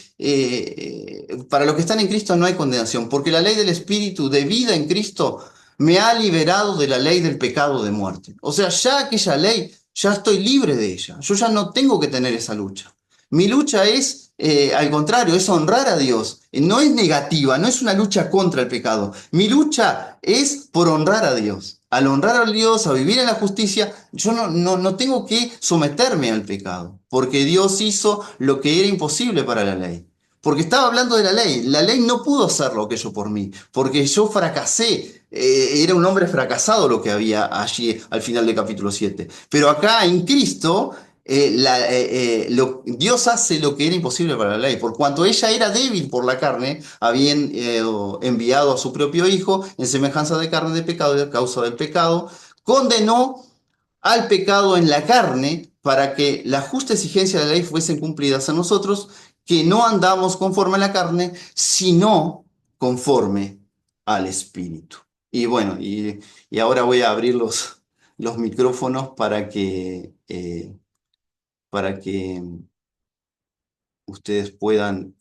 para los que están en Cristo no hay condenación, porque la ley del Espíritu de vida en Cristo me ha liberado de la ley del pecado de muerte. O sea, ya aquella ley, ya estoy libre de ella. Yo ya no tengo que tener esa lucha. Mi lucha es, al contrario, es honrar a Dios. No es negativa, no es una lucha contra el pecado. Mi lucha es por honrar a Dios. Al honrar a Dios, a vivir en la justicia, yo no tengo que someterme al pecado, porque Dios hizo lo que era imposible para la ley. Porque estaba hablando de la ley. La ley no pudo hacerlo aquello por mí, porque yo fracasé. Era un hombre fracasado lo que había allí al final del capítulo 7. Pero acá en Cristo, Dios hace lo que era imposible para la ley. Por cuanto ella era débil por la carne, habían enviado a su propio hijo en semejanza de carne de pecado y a causa del pecado, condenó al pecado en la carne para que la justa exigencia de la ley fuesen cumplidas a nosotros, que no andamos conforme a la carne, sino conforme al Espíritu. Y bueno, y ahora voy a abrir los micrófonos para que ustedes puedan